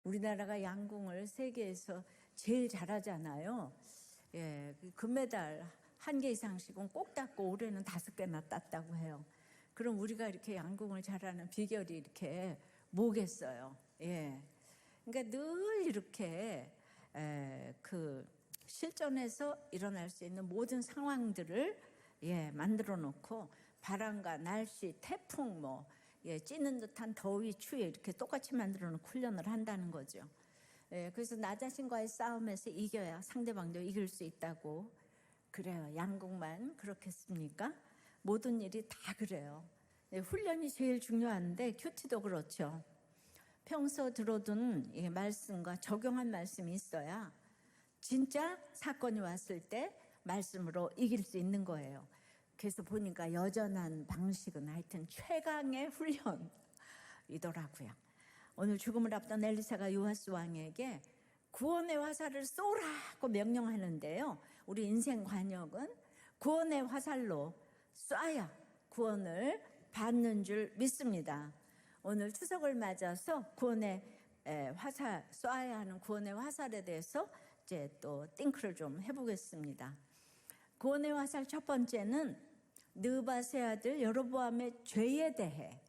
우리나라가 양궁을 세계에서 제일 잘하잖아요. 예, 금메달 1개 이상씩은 꼭 땄고 올해는 5개나 땄다고 해요. 그럼 우리가 이렇게 양궁을 잘하는 비결이 이렇게 뭐겠어요? 예. 그러니까 늘 이렇게 실전에서 일어날 수 있는 모든 상황들을 만들어 놓고 바람과 날씨, 태풍 찌는 듯한 더위, 추위 이렇게 똑같이 만들어 놓고 훈련을 한다는 거죠. 그래서 나 자신과의 싸움에서 이겨야 상대방도 이길 수 있다고 그래요. 양궁만 그렇겠습니까? 모든 일이 다 그래요. 훈련이 제일 중요한데 큐티도 그렇죠. 평소 들어둔 말씀과 적용한 말씀이 있어야 진짜 사건이 왔을 때 말씀으로 이길 수 있는 거예요. 그래서 보니까 여전한 방식은 하여튼 최강의 훈련이더라고요. 오늘 죽음을 앞둔 엘리사가 요아스 왕에게 구원의 화살을 쏘라고 명령하는데요. 우리 인생 관역은 구원의 화살로 쏴야 구원을 받는 줄 믿습니다. 오늘 추석을 맞아서 구원의 화살, 쏴야 하는 구원의 화살에 대해서 이제 또 띵크를 좀 해보겠습니다. 구원의 화살 첫 번째는 느밧의 아들 여로보암의 죄에 대해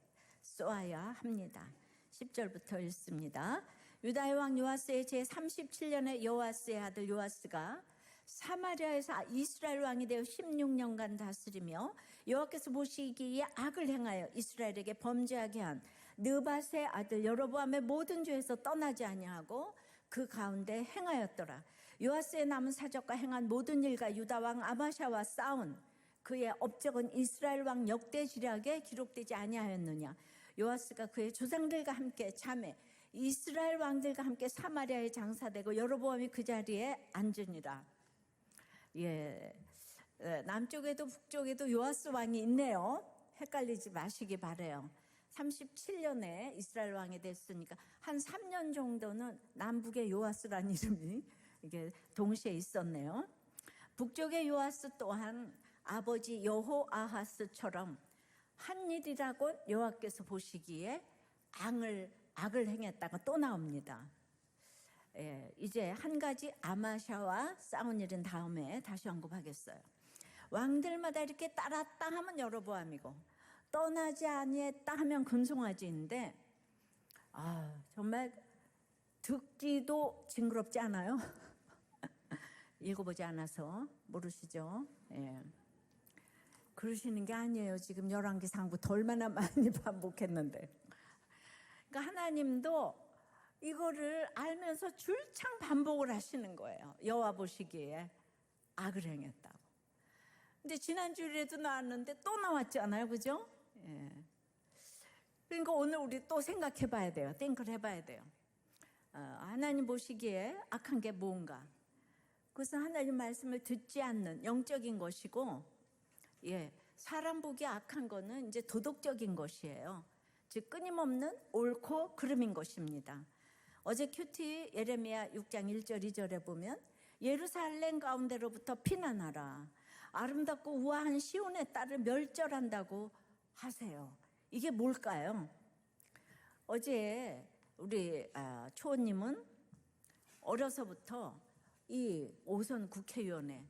쏘아야 합니다. 10절부터 읽습니다. 유다의 왕 요아스의 제37년에 요아스의 아들 요아스가 사마리아에서 이스라엘 왕이 되어 16년간 다스리며 여호와께서 보시기에 악을 행하여 이스라엘에게 범죄하게 한 느밧의 아들 여로보암의 모든 죄에서 떠나지 아니하고 그 가운데 행하였더라. 요아스의 남은 사적과 행한 모든 일과 유다 왕 아마샤와 싸운 그의 업적은 이스라엘 왕 역대 지략에 기록되지 아니하였느냐. 요아스가 그의 조상들과 함께 참에 이스라엘 왕들과 함께 사마리아에 장사되고 여로보암이 그 자리에 앉으니라. 남쪽에도 북쪽에도 요아스 왕이 있네요. 헷갈리지 마시기 바래요. 37년에 이스라엘 왕이 됐으니까 한 3년 정도는 남북의 요아스라는 이름이 이게 동시에 있었네요. 북쪽의 요아스 또한 아버지 여호아하스처럼 한 일이라고 여호와께서 보시기에 악을 행했다가 또 나옵니다. 이제 한 가지 아마샤와 싸운 일은 다음에 다시 언급하겠어요. 왕들마다 이렇게 따랐다 하면 여로보암이고 떠나지 아니했다 하면 금송아지인데 정말 듣기도 징그럽지 않아요? 읽어보지 않아서 모르시죠? 그러시는 게 아니에요. 지금 열왕기상부터 얼마나 많이 반복했는데. 그러니까 하나님도 이거를 알면서 줄창 반복을 하시는 거예요. 여호와 보시기에 악을 행했다고. 근데 지난주에도 나왔는데 또 나왔잖아요. 그죠? 그러니까 오늘 우리 또 생각해 봐야 돼요. 띵크를 해봐야 돼요. 하나님 보시기에 악한 게 뭔가. 그것은 하나님 말씀을 듣지 않는 영적인 것이고, 사람 보기에 악한 거는 이제 도덕적인 것이에요. 즉 끊임없는 옳고 그름인 것입니다. 어제 큐티 예레미야 6장 1절 2절에 보면 예루살렘 가운데로부터 피난하라. 아름답고 우아한 시온의 딸을 멸절한다고 하세요. 이게 뭘까요? 어제 우리 초원님은 어려서부터 이 오선 국회의원에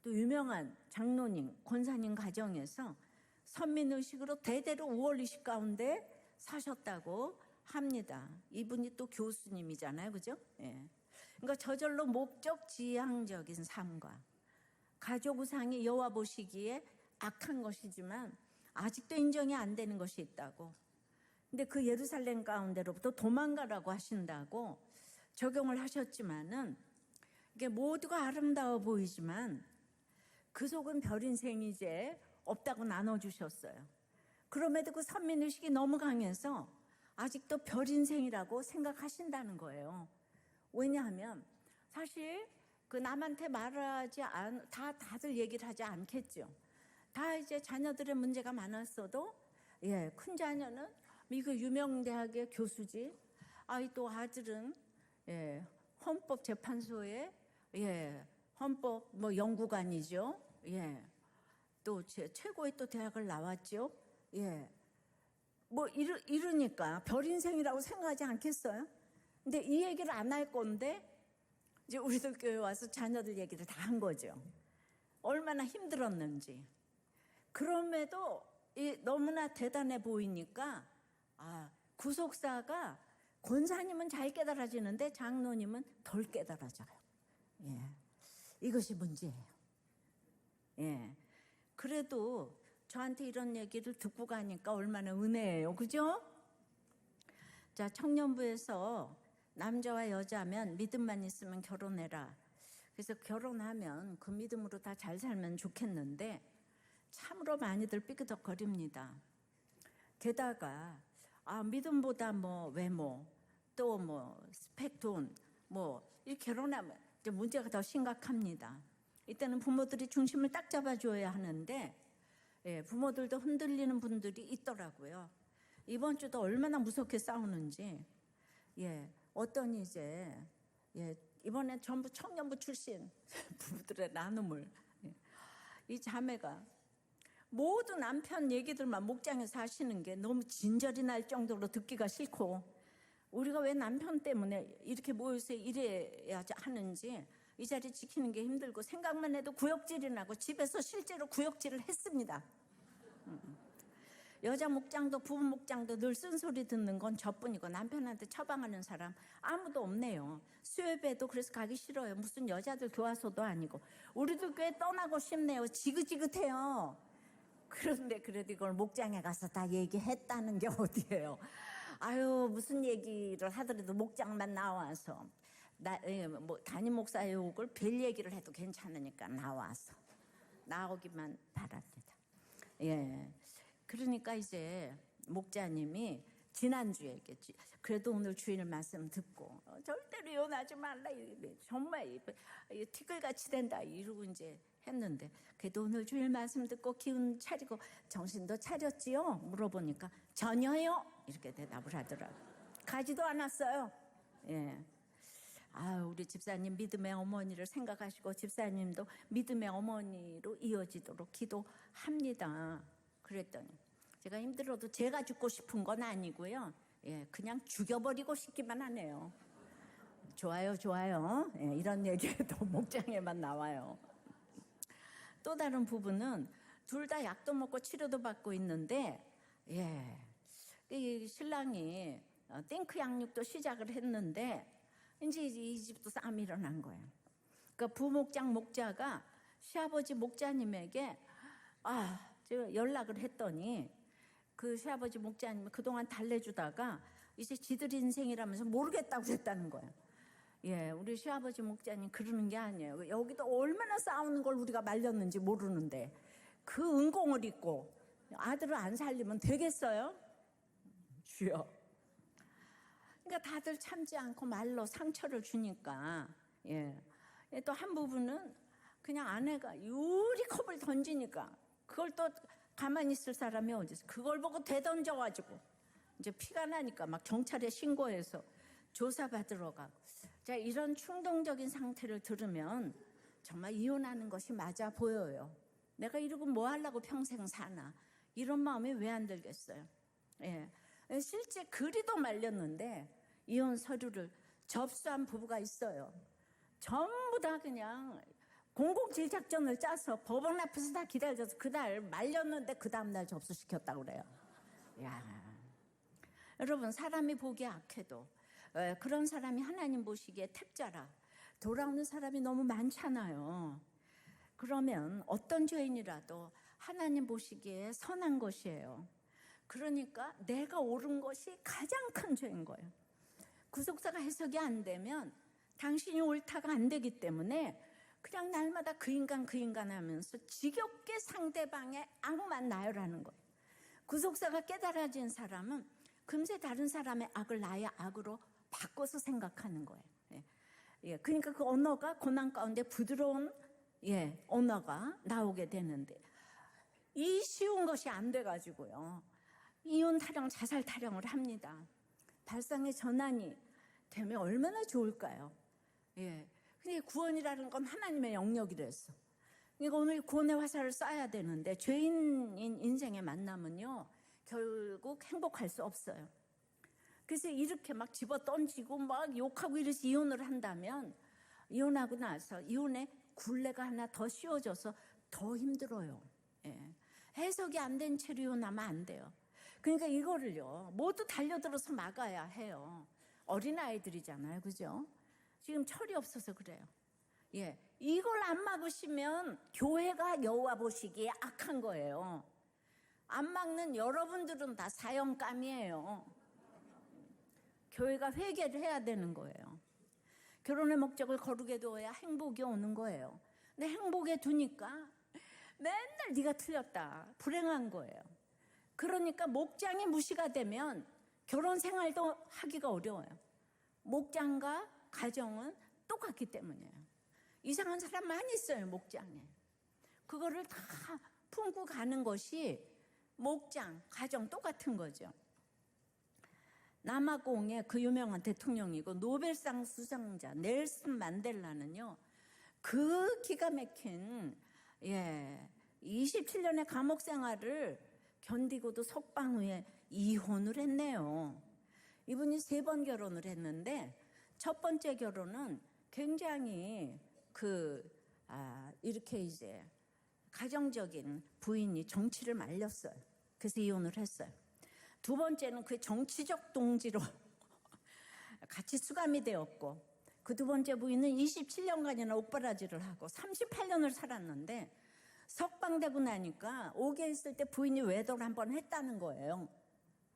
또 유명한 장로님, 권사님 가정에서 선민의식으로 대대로 우월의식 가운데 사셨다고 합니다. 이분이 또 교수님이잖아요. 그죠? 그러니까 저절로 목적지향적인 삶과 가족 우상이 여호와 보시기에 악한 것이지만 아직도 인정이 안 되는 것이 있다고. 근데 그 예루살렘 가운데로부터 도망가라고 하신다고 적용을 하셨지만은 이게 모두가 아름다워 보이지만 그 속은 별 인생이 이제 없다고 나눠주셨어요. 그럼에도 그 선민의식이 너무 강해서 아직도 별 인생이라고 생각하신다는 거예요. 왜냐하면 사실 그 남한테 말하지 다들 얘기를 하지 않겠죠. 다 이제 자녀들의 문제가 많았어도 큰 자녀는 미국 유명 대학의 교수지. 또 아들은 헌법재판소에 헌법 연구관이죠. 또 최고의 또 대학을 나왔죠. 이러니까 별 인생이라고 생각하지 않겠어요? 근데 이 얘기를 안 할 건데 이제 우리도 교회 와서 자녀들 얘기를 다 한 거죠. 얼마나 힘들었는지. 그럼에도 너무나 대단해 보이니까 구속사가 권사님은 잘 깨달아지는데 장로님은 덜 깨달아져요. 예, 이것이 문제예요. 예, 그래도 저한테 이런 얘기를 듣고 가니까 얼마나 은혜예요, 그죠? 자, 청년부에서 남자와 여자면 믿음만 있으면 결혼해라. 그래서 결혼하면 그 믿음으로 다 잘 살면 좋겠는데 참으로 많이들 삐그덕거립니다. 게다가 믿음보다 뭐 외모, 또 뭐 스펙, 돈, 뭐 이렇게 결혼하면 이제 문제가 더 심각합니다. 이때는 부모들이 중심을 딱 잡아줘야 하는데 부모들도 흔들리는 분들이 있더라고요. 이번 주도 얼마나 무섭게 싸우는지. 어떤 이제 이번에 전부 청년부 출신 부부들의 나눔을 이 자매가 모두 남편 얘기들만 목장에서 하시는 게 너무 진절이 날 정도로 듣기가 싫고, 우리가 왜 남편 때문에 이렇게 모여서 이래야 하는지 이 자리 지키는 게 힘들고, 생각만 해도 구역질이 나고 집에서 실제로 구역질을 했습니다. 여자 목장도 부부 목장도 늘 쓴소리 듣는 건 저뿐이고 남편한테 처방하는 사람 아무도 없네요. 수협에도 그래서 가기 싫어요. 무슨 여자들 교화소도 아니고. 우리도 교회 떠나고 싶네요. 지긋지긋해요. 그런데 그래도 이걸 목장에 가서 다 얘기했다는 게 어디예요. 무슨 얘기를 하더라도 목장만 나와서 뭐 담임 목사 욕을 별 얘기를 해도 괜찮으니까 나오기만 바랍니다. 그러니까 이제 목자님이 지난주에 얘기했지. 그래도 오늘 주일 말씀 듣고 절대로 이혼하지 말라. 정말 티끌같이 된다. 이러고 이제 했는데, 그래도 오늘 주일 말씀 듣고 기운 차리고 정신도 차렸지요? 물어보니까 전혀요. 이렇게 대답을 하더라고요. 가지도 않았어요. 우리 집사님 믿음의 어머니를 생각하시고 집사님도 믿음의 어머니로 이어지도록 기도합니다. 그랬더니 제가 힘들어도 제가 죽고 싶은 건 아니고요. 그냥 죽여버리고 싶기만 하네요. 좋아요. 이런 얘기도 목장에만 나와요. 또 다른 부부는 둘 다 약도 먹고 치료도 받고 있는데 이 신랑이 띵크 양육도 시작을 했는데 이제 이 집도 싸움이 일어난 거예요. 그러니까 부목장 목자가 시아버지 목자님에게 제가 연락을 했더니 그 시아버지 목자님이 그동안 달래주다가 이제 지들 인생이라면서 모르겠다고 했다는 거예요. 우리 시아버지 목자님 그러는 게 아니에요. 여기도 얼마나 싸우는 걸 우리가 말렸는지 모르는데 그 은공을 잊고 아들을 안 살리면 되겠어요? 주여. 그러니까 다들 참지 않고 말로 상처를 주니까 또 한 부분은 그냥 아내가 유리컵을 던지니까 그걸 또 가만히 있을 사람이 어디 있어. 그걸 보고 되던져가지고 이제 피가 나니까 막 경찰에 신고해서 조사받으러 가고. 자, 이런 충동적인 상태를 들으면 정말 이혼하는 것이 맞아 보여요. 내가 이러고 뭐 하려고 평생 사나. 이런 마음이 왜 안 들겠어요. 실제 그리도 말렸는데 이혼 서류를 접수한 부부가 있어요. 전부 다 그냥 007 작전을 짜서 법원 앞에서 다 기다려서 그날 말렸는데 그 다음날 접수시켰다고 그래요. 여러분, 사람이 보기에 악해도 그런 사람이 하나님 보시기에 택자라. 돌아오는 사람이 너무 많잖아요. 그러면 어떤 죄인이라도 하나님 보시기에 선한 것이에요. 그러니까 내가 옳은 것이 가장 큰 죄인 거예요. 구속사가 해석이 안 되면 당신이 옳다가 안 되기 때문에 그냥 날마다 그 인간 하면서 지겹게 상대방의 악만 나열하는 거예요. 구속사가 깨달아진 사람은 금세 다른 사람의 악을 나의 악으로 바꿔서 생각하는 거예요. 그러니까 그 언어가 고난 가운데 부드러운 언어가 나오게 되는데, 이 쉬운 것이 안 돼가지고요. 이혼 타령, 자살 타령을 합니다. 발상의 전환이 되면 얼마나 좋을까요? 근데 구원이라는 건 하나님의 영역이랬어. 그러니까 오늘 구원의 화살을 쏴야 되는데 죄인인 인생의 만남은요, 결국 행복할 수 없어요. 그래서 이렇게 막 집어 던지고 막 욕하고 이래서 이혼을 한다면 이혼하고 나서 이혼의 굴레가 하나 더 씌워져서 더 힘들어요. 예. 해석이 안 된 채로 이혼하면 안 돼요. 그러니까 이거를요 모두 달려들어서 막아야 해요. 어린아이들이잖아요. 그죠? 지금 철이 없어서 그래요. 예, 이걸 안 막으시면 교회가 여호와 보시기에 악한 거예요. 안 막는 여러분들은 다 사형감이에요. 교회가 회개를 해야 되는 거예요. 결혼의 목적을 거룩에 두어야 행복이 오는 거예요. 근데 행복에 두니까 맨날 네가 틀렸다, 불행한 거예요. 그러니까 목장이 무시가 되면 결혼 생활도 하기가 어려워요. 목장과 가정은 똑같기 때문이에요. 이상한 사람 많이 있어요, 목장에. 그거를 다 품고 가는 것이 목장, 가정 똑같은 거죠. 남아공의 그 유명한 대통령이고 노벨상 수상자 넬슨 만델라는요, 그 기가 막힌 27년의 감옥 생활을 견디고도 석방 후에 이혼을 했네요. 이분이 3번 결혼을 했는데 첫 번째 결혼은 굉장히 이렇게 이제 가정적인 부인이 정치를 말렸어요. 그래서 이혼을 했어요. 두 번째는 그 정치적 동지로 같이 수감이 되었고, 그 두 번째 부인은 27년간이나 옥바라지를 하고 38년을 살았는데 석방되고 나니까 옥에 있을 때 부인이 외도를 한번 했다는 거예요.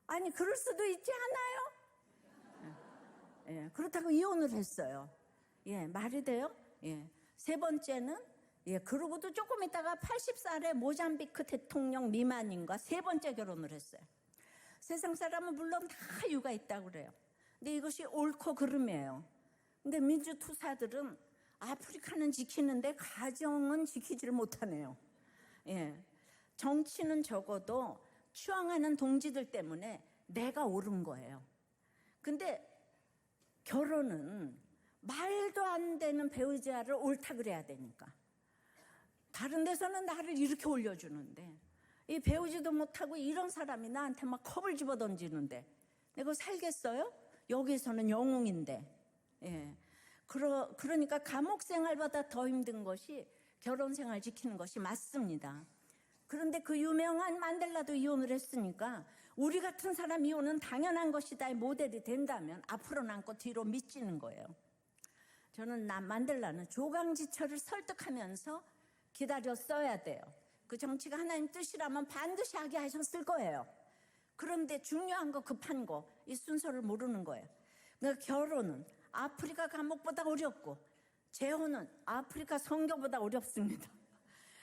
아니, 그럴 수도 있지 않아요? 예, 그렇다고 이혼을 했어요. 예, 말이 돼요? 예. 세 번째는 그러고도 조금 있다가 80살의 모잠비크 대통령 미만인과 3번째 결혼을 했어요. 세상 사람은 물론 다 이유가 있다고 그래요. 근데 이것이 옳고 그름이에요. 근데 민주투사들은 아프리카는 지키는데 가정은 지키지를 못하네요. 예. 정치는 적어도 추앙하는 동지들 때문에 내가 옳은 거예요. 근데 결혼은 말도 안 되는 배우자를 옳다 그래야 되니까. 다른 데서는 나를 이렇게 올려주는데 이 배우지도 못하고 이런 사람이 나한테 막 컵을 집어 던지는데 내가 살겠어요? 여기서는 영웅인데. 예. 그러니까 감옥 생활보다 더 힘든 것이 결혼 생활 지키는 것이 맞습니다. 그런데 그 유명한 만델라도 이혼을 했으니까 우리 같은 사람 이혼은 당연한 것이다의 모델이 된다면 앞으로 남고 뒤로 미치는 거예요. 저는 만델라는 조강지처를 설득하면서 기다렸어야 돼요. 그 정치가 하나님 뜻이라면 반드시 하게 하셨을 거예요. 그런데 중요한 거, 급한 거, 이 순서를 모르는 거예요. 그러니까 결혼은 아프리카 감옥보다 어렵고 재혼은 아프리카 선교보다 어렵습니다.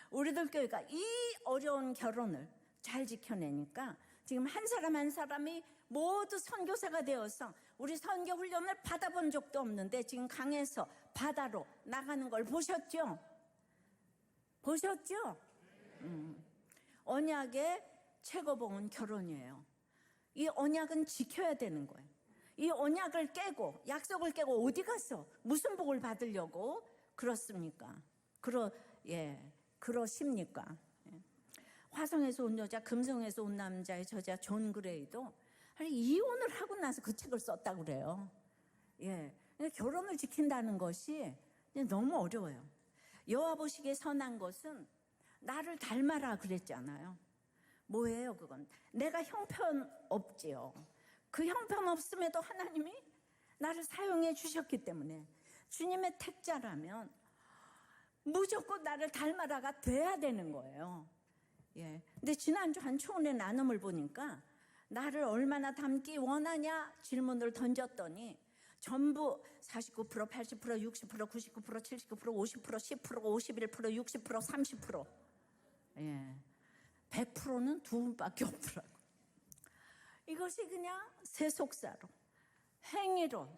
우리들 교회가 이 어려운 결혼을 잘 지켜내니까 지금 한 사람 한 사람이 모두 선교사가 되어서 우리 선교 훈련을 받아본 적도 없는데 지금 강에서 바다로 나가는 걸 보셨죠? 보셨죠? 언약의 최고봉은 결혼이에요. 이 언약은 지켜야 되는 거예요. 이 언약을 깨고 약속을 깨고 어디 가서 무슨 복을 받으려고 그렇습니까? 그러십니까? 화성에서 온 여자, 금성에서 온 남자의 저자 존 그레이도 이혼을 하고 나서 그 책을 썼다고 그래요. 예, 결혼을 지킨다는 것이 너무 어려워요. 여호와 보시기에 선한 것은 나를 닮아라 그랬잖아요. 뭐예요 그건? 내가 형편 없지요. 그 형편 없음에도 하나님이 나를 사용해 주셨기 때문에 주님의 택자라면 무조건 나를 닮아라가 돼야 되는 거예요. 예. 근데 지난주 한초원의 나눔을 보니까 나를 얼마나 닮기 원하냐 질문을 던졌더니 전부 49%, 80%, 60%, 99%, 79%, 50%, 10%, 51%, 60%, 30%. 예. 100%는 두 분밖에 없더라고. 이것이 그냥 세속사로, 행위로,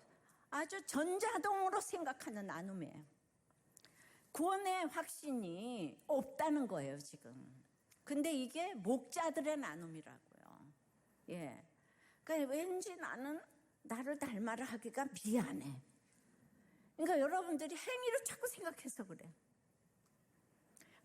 아주 전자동으로 생각하는 나눔이에요. 구원의 확신이 없다는 거예요, 지금. 근데 이게 목자들의 나눔이라고요. 예. 그러니까 왠지 나는 나를 닮아라 하기가 미안해. 그러니까 여러분들이 행위로 자꾸 생각해서 그래.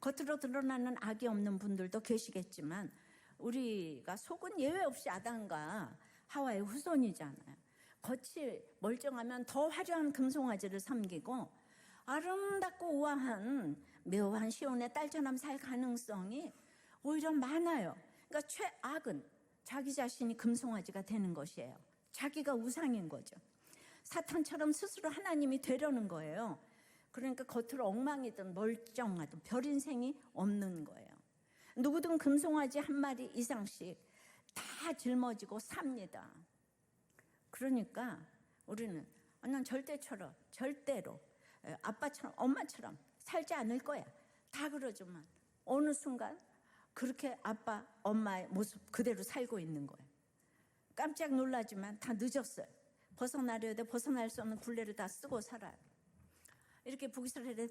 겉으로 드러나는 악이 없는 분들도 계시겠지만 우리가 속은 예외 없이 아담과 하와의 후손이잖아요. 겉이 멀쩡하면 더 화려한 금송아지를 섬기고 아름답고 우아한 묘한 시온의 딸처럼 살 가능성이 오히려 많아요. 그러니까 최악은 자기 자신이 금송아지가 되는 것이에요. 자기가 우상인 거죠. 사탄처럼 스스로 하나님이 되려는 거예요. 그러니까 겉으로 엉망이든 멀쩡하든 별 인생이 없는 거예요. 누구든 금송아지 한 마리 이상씩 다 짊어지고 삽니다. 그러니까 우리는 난 절대로 아빠처럼 엄마처럼 살지 않을 거야. 다 그러지만 어느 순간 그렇게 아빠 엄마의 모습 그대로 살고 있는 거예요. 깜짝 놀라지만 다 늦었어요. 벗어나려야 돼. 벗어날 수 없는 굴레를 다 쓰고 살아요. 이렇게 북이스라엘의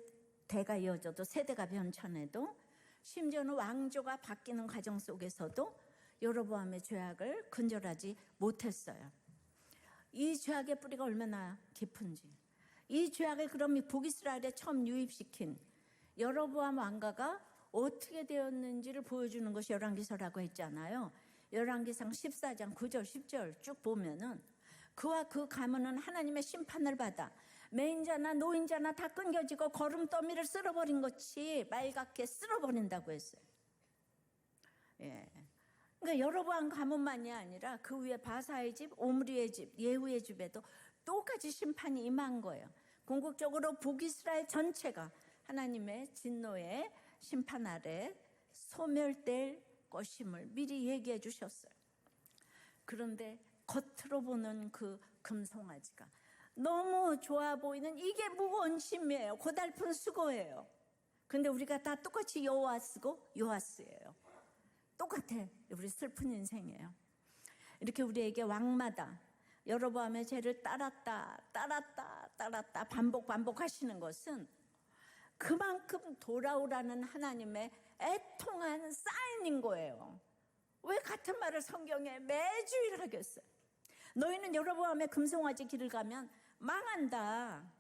대가 이어져도 세대가 변천해도 심지어는 왕조가 바뀌는 과정 속에서도 여로보암의 죄악을 근절하지 못했어요. 이 죄악의 뿌리가 얼마나 깊은지, 이 죄악을 그럼 북이스라엘에 처음 유입시킨 여로보암 왕가가 어떻게 되었는지를 보여주는 것이 열왕기서라고 했잖아요. 열왕기상 14장 9절 10절 쭉 보면은 그와 그 가문은 하나님의 심판을 받아 매인자나 노인자나 다 끊겨지고 거름더미를 쓸어버린 것이 말갛게 쓸어버린다고 했어요. 예. 그러니까 여로보암 가문만이 아니라 그 위에 바사의 집, 오므리의 집, 예후의 집에도 똑같이 심판이 임한 거예요. 궁극적으로 북이스라엘 전체가 하나님의 진노의 심판 아래 소멸될 것임을 미리 얘기해 주셨어요. 그런데 겉으로 보는 그 금송아지가 너무 좋아 보이는 이게 무거운 짐이에요. 고달픈 수고예요. 근데 우리가 다 똑같이 요아스예요. 똑같아. 우리 슬픈 인생이에요. 이렇게 우리에게 왕마다 여로보암의 죄를 따랐다 반복하시는 것은 그만큼 돌아오라는 하나님의 애통한 사인인 거예요. 왜 같은 말을 성경에 매주일 하겠어요? 너희는 여로보암의 금송아지 길을 가면 망한다.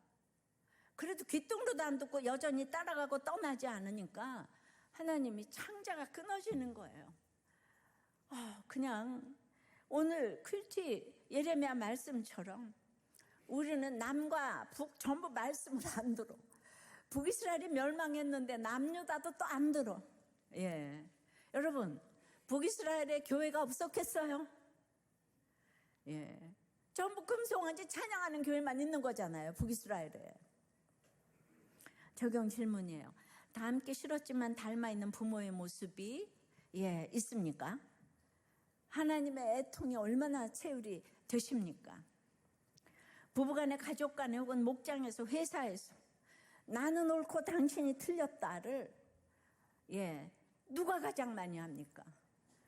그래도 귀뚱도도 안 듣고 여전히 따라가고 떠나지 않으니까 하나님이 창자가 끊어지는 거예요. 그냥 오늘 퀼티 예레미야 말씀처럼 우리는 남과 북 전부 말씀을 안 들어. 북이스라엘이 멸망했는데 남유다도 또 안 들어. 예, 여러분 북이스라엘에 교회가 없었겠어요? 예, 전부 금송아지 찬양하는 교회만 있는 거잖아요. 북이스라엘에. 적용 질문이에요. 다 함께 싫었지만 닮아 있는 부모의 모습이 있습니까? 하나님의 애통이 얼마나 체휼이 되십니까? 부부간에 가족간에 혹은 목장에서 회사에서 나는 옳고 당신이 틀렸다를 누가 가장 많이 합니까?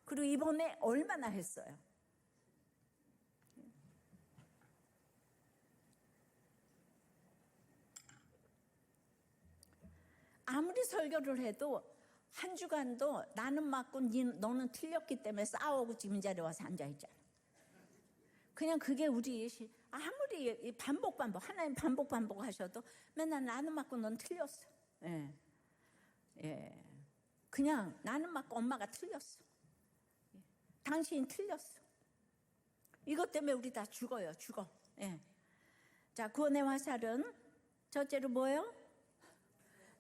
그리고 이번에 얼마나 했어요? 아무리 설교를 해도 한 주간도 나는 맞고 너는 틀렸기 때문에 싸우고 지금 이 자리에 와서 앉아있잖아. 그냥 그게 우리 아무리 반복 하나님 반복 하셔도 맨날 나는 맞고 넌 틀렸어. 그냥 나는 맞고 엄마가 틀렸어. 당신이 틀렸어. 이것 때문에 우리 다 죽어요. 죽어. 자, 구원의 화살은 첫째로 뭐예요?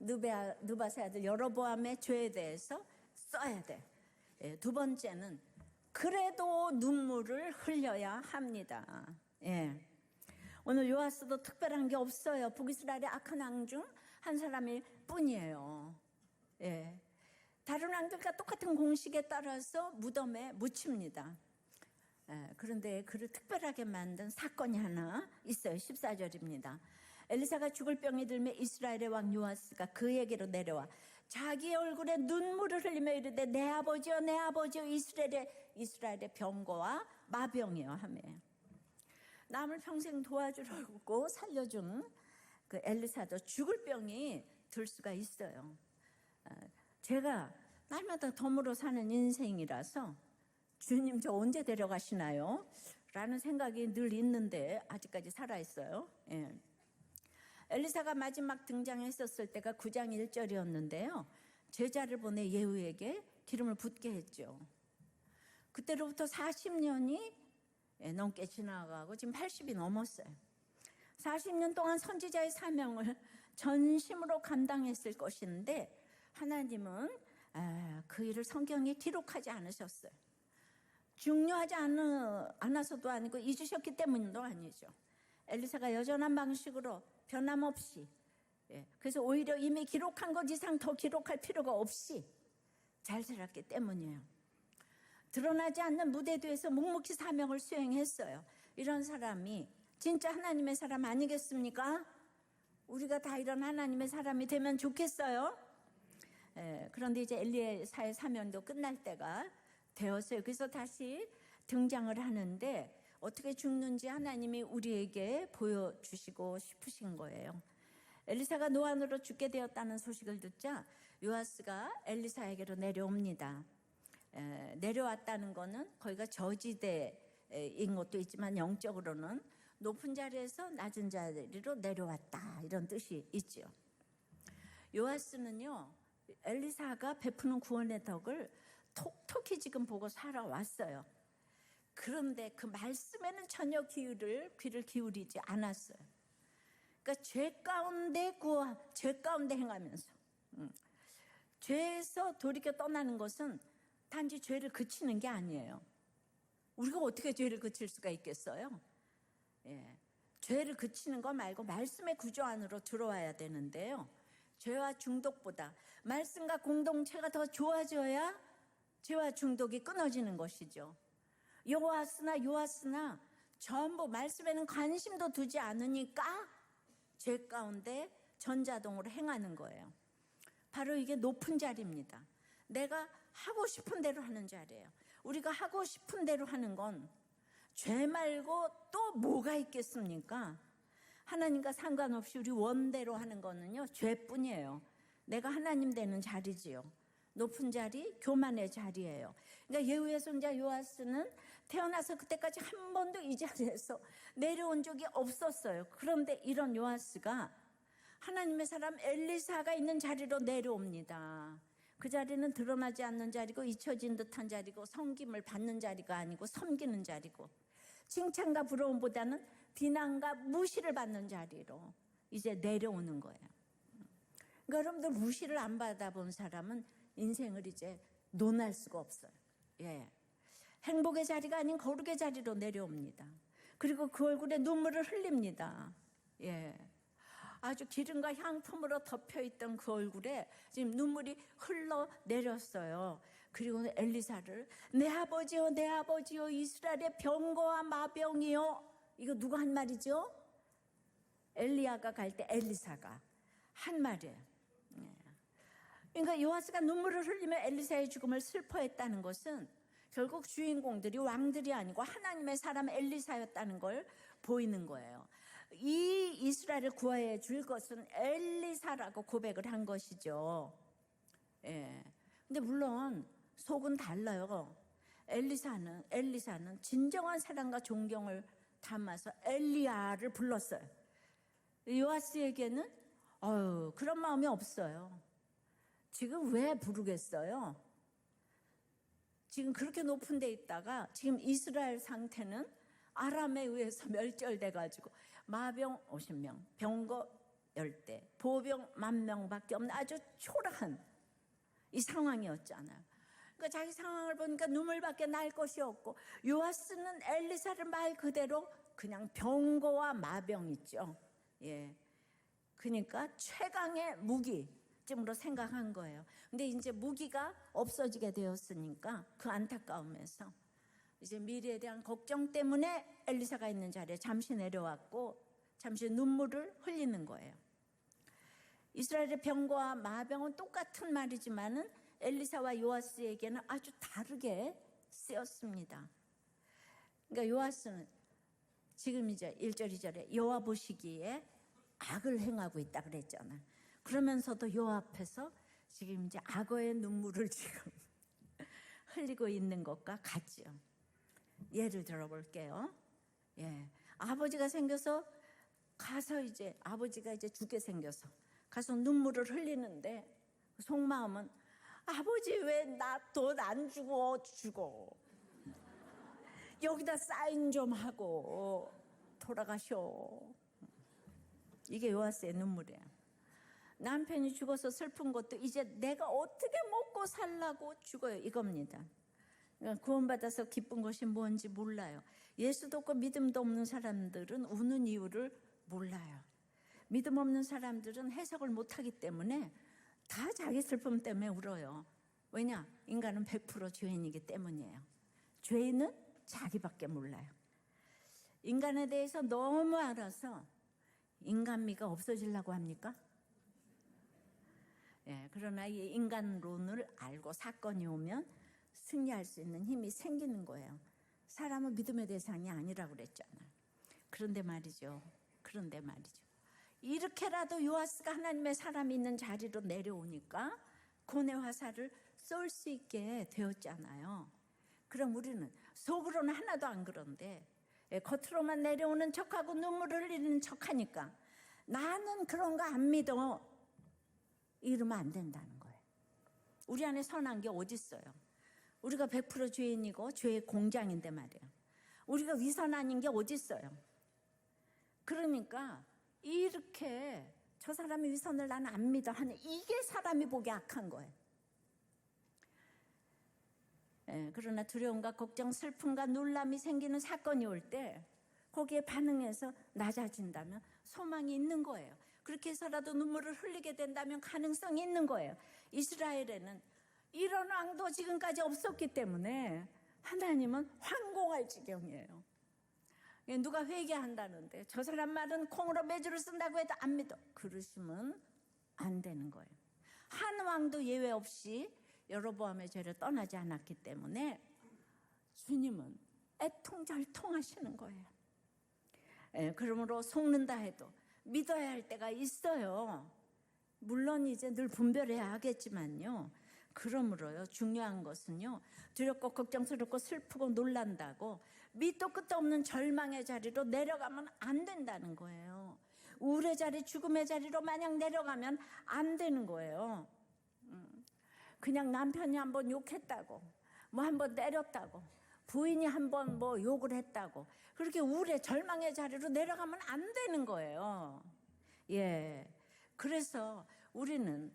느바세 아들 여로보암의 죄에 대해서 써야 돼. 두 번째는 그래도 눈물을 흘려야 합니다. 오늘 요아스도 특별한 게 없어요. 북이스라엘의 악한 왕 중 한 사람일 뿐이에요. 다른 왕들과 똑같은 공식에 따라서 무덤에 묻힙니다. 그런데 그를 특별하게 만든 사건이 하나 있어요. 14절입니다. 엘리사가 죽을 병이 들매 이스라엘의 왕 요아스가 그에게로 내려와 자기 얼굴에 눈물을 흘리며 이르되 내 아버지여 이스라엘의 병거와 마병이여 하며 남을 평생 도와주려고 살려준 그 엘리사도 죽을 병이 들 수가 있어요. 제가 날마다 덤으로 사는 인생이라서 주님 저 언제 데려가시나요? 라는 생각이 늘 있는데 아직까지 살아있어요. 엘리사가 마지막 등장했었을 때가 9장 1절이었는데요. 제자를 보내 예후에게 기름을 붓게 했죠. 그때로부터 40년이 넘게 지나가고 지금 80이 넘었어요. 40년 동안 선지자의 사명을 전심으로 감당했을 것인데 하나님은 그 일을 성경에 기록하지 않으셨어요. 중요하지 않아서도 아니고 잊으셨기 때문도 아니죠. 엘리사가 여전한 방식으로 변함없이, 그래서 오히려 이미 기록한 것 이상 더 기록할 필요가 없이 잘 살았기 때문이에요. 드러나지 않는 무대 뒤에서 묵묵히 사명을 수행했어요. 이런 사람이 진짜 하나님의 사람 아니겠습니까? 우리가 다 이런 하나님의 사람이 되면 좋겠어요. 그런데 이제 엘리사의 사명도 끝날 때가 되었어요. 그래서 다시 등장을 하는데 어떻게 죽는지 하나님이 우리에게 보여주시고 싶으신 거예요. 엘리사가 노안으로 죽게 되었다는 소식을 듣자 요아스가 엘리사에게로 내려옵니다. 내려왔다는 거는 거기가 저지대인 것도 있지만 영적으로는 높은 자리에서 낮은 자리로 내려왔다, 이런 뜻이 있죠. 요아스는요, 엘리사가 베푸는 구원의 덕을 톡톡히 지금 보고 살아왔어요. 그런데 그 말씀에는 전혀 귀를 기울이지 않았어요. 그러니까 죄 가운데 행하면서 죄에서 돌이켜 떠나는 것은 단지 죄를 그치는 게 아니에요. 우리가 어떻게 죄를 그칠 수가 있겠어요? 죄를 그치는 거 말고 말씀의 구조 안으로 들어와야 되는데요. 죄와 중독보다 말씀과 공동체가 더 좋아져야 죄와 중독이 끊어지는 것이죠. 요아스나 전부 말씀에는 관심도 두지 않으니까 죄 가운데 전자동으로 행하는 거예요. 바로 이게 높은 자리입니다. 내가 하고 싶은 대로 하는 자리예요. 우리가 하고 싶은 대로 하는 건 죄 말고 또 뭐가 있겠습니까? 하나님과 상관없이 우리 원대로 하는 거는요, 죄뿐이에요. 내가 하나님 되는 자리지요. 높은 자리, 교만의 자리예요. 그러니까 예후의 손자 요아스는 태어나서 그때까지 한 번도 이 자리에서 내려온 적이 없었어요. 그런데 이런 요아스가 하나님의 사람 엘리사가 있는 자리로 내려옵니다. 그 자리는 드러나지 않는 자리고 잊혀진 듯한 자리고 섬김을 받는 자리가 아니고 섬기는 자리고 칭찬과 부러움보다는 비난과 무시를 받는 자리로 이제 내려오는 거예요. 그러니까 여러분들 무시를 안 받아본 사람은 인생을 이제 논할 수가 없어요. 행복의 자리가 아닌 거룩의 자리로 내려옵니다. 그리고 그 얼굴에 눈물을 흘립니다. 아주 기름과 향품으로 덮여있던 그 얼굴에 지금 눈물이 흘러내렸어요. 그리고 엘리사를 내 아버지요 이스라엘의 병거와 마병이요. 이거 누가 한 말이죠? 엘리야가 갈 때 엘리사가 한 말이에요. 그러니까 요아스가 눈물을 흘리며 엘리사의 죽음을 슬퍼했다는 것은 결국 주인공들이 왕들이 아니고 하나님의 사람 엘리사였다는 걸 보이는 거예요. 이 이스라엘을 구하여 줄 것은 엘리사라고 고백을 한 것이죠. 근데 물론 속은 달라요. 엘리사는 진정한 사랑과 존경을 담아서 엘리야를 불렀어요. 요아스에게는 그런 마음이 없어요. 지금 왜 부르겠어요? 지금 그렇게 높은 데 있다가 지금 이스라엘 상태는 아람에 의해서 멸절돼가지고 마병 50명, 병거 10대, 보병 10,000명밖에 없는 아주 초라한 이 상황이었잖아요. 그러니까 자기 상황을 보니까 눈물밖에 날 것이 없고 요아스는 엘리사를 말 그대로 그냥 병거와 마병 있죠. 그러니까 최강의 무기쯤으로 생각한 거예요. 근데 이제 무기가 없어지게 되었으니까 그 안타까움에서 이제 미래에 대한 걱정 때문에 엘리사가 있는 자리에 잠시 내려왔고 잠시 눈물을 흘리는 거예요. 이스라엘의 병거와 마병은 똑같은 말이지만은 엘리사와 요아스에게는 아주 다르게 쓰였습니다. 그러니까 요아스는 지금 이제 1절 2절에 여호와 보시기에 악을 행하고 있다 그랬잖아요. 그러면서도 여호와 앞에서 지금 이제 악어의 눈물을 지금 흘리고 있는 것과 같지요. 예를 들어볼게요. 아버지가 생겨서 가서 이제 아버지가 이제 죽게 생겨서 가서 눈물을 흘리는데 속마음은 아버지 왜 나 돈 안 주고 죽어? 여기다 사인 좀 하고 돌아가셔. 이게 요아스의 눈물이야. 남편이 죽어서 슬픈 것도 이제 내가 어떻게 먹고 살라고 죽어요, 이겁니다. 그러니까 구원받아서 기쁜 것이 뭔지 몰라요. 예수도 없고 믿음도 없는 사람들은 우는 이유를 몰라요. 믿음 없는 사람들은 해석을 못하기 때문에 다 자기 슬픔 때문에 울어요. 왜냐? 인간은 100% 죄인이기 때문이에요. 죄인은 자기밖에 몰라요. 인간에 대해서 너무 알아서 인간미가 없어지려고 합니까? 그러나 이 인간론을 알고 사건이 오면 승리할 수 있는 힘이 생기는 거예요. 사람은 믿음의 대상이 아니라고 그랬잖아요. 그런데 말이죠. 이렇게라도 요아스가 하나님의 사람이 있는 자리로 내려오니까 고뇌 화살을 쏠 수 있게 되었잖아요. 그럼 우리는 속으로는 하나도 안 그런데 겉으로만 내려오는 척하고 눈물을 흘리는 척하니까 나는 그런 거 안 믿어, 이러면 안 된다는 거예요. 우리 안에 선한 게 어디 있어요? 우리가 100% 죄인이고 죄의 공장인데 말이에요. 우리가 위선 아닌 게 어디 있어요? 그러니까 이렇게 저 사람의 위선을 나는 안 믿어 하는 이게 사람이 보기 악한 거예요. 그러나 두려움과 걱정, 슬픔과 놀람이 생기는 사건이 올 때 거기에 반응해서 낮아진다면 소망이 있는 거예요. 그렇게 해서라도 눈물을 흘리게 된다면 가능성이 있는 거예요. 이스라엘에는 이런 왕도 지금까지 없었기 때문에 하나님은 황공할 지경이에요. 누가 회개한다는데 저 사람 말은 콩으로 메주를 쓴다고 해도 안 믿어. 그러시면 안 되는 거예요. 한 왕도 예외 없이 여로보암의 죄를 떠나지 않았기 때문에 주님은 애통절통하시는 거예요. 그러므로 속는다 해도 믿어야 할 때가 있어요. 물론 이제 늘 분별해야 하겠지만요. 그러므로요, 중요한 것은요, 두렵고 걱정스럽고 슬프고 놀란다고 밑도 끝도 없는 절망의 자리로 내려가면 안 된다는 거예요. 우울의 자리, 죽음의 자리로 마냥 내려가면 안 되는 거예요. 그냥 남편이 한번 욕했다고, 뭐 한번 때렸다고, 부인이 한번 뭐 욕을 했다고 그렇게 우울의 절망의 자리로 내려가면 안 되는 거예요. 그래서 우리는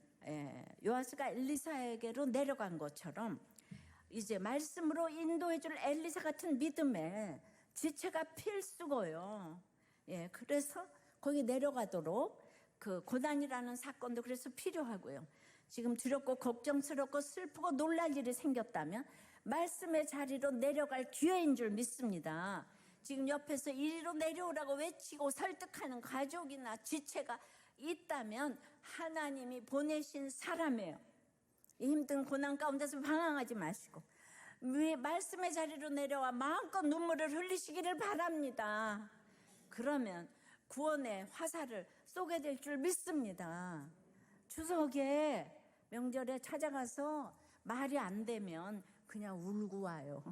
요아스가 엘리사에게로 내려간 것처럼 이제 말씀으로 인도해줄 엘리사 같은 믿음의 지체가 필수고요. 그래서 거기 내려가도록 그 고난이라는 사건도 그래서 필요하고요. 지금 두렵고 걱정스럽고 슬프고 놀랄 일이 생겼다면 말씀의 자리로 내려갈 기회인 줄 믿습니다. 지금 옆에서 이리로 내려오라고 외치고 설득하는 가족이나 지체가 있다면 하나님이 보내신 사람이에요. 힘든 고난 가운데서 방황하지 마시고 말씀의 자리로 내려와 마음껏 눈물을 흘리시기를 바랍니다. 그러면 구원의 화살을 쏘게 될 줄 믿습니다. 추석에 명절에 찾아가서 말이 안 되면 그냥 울고 와요.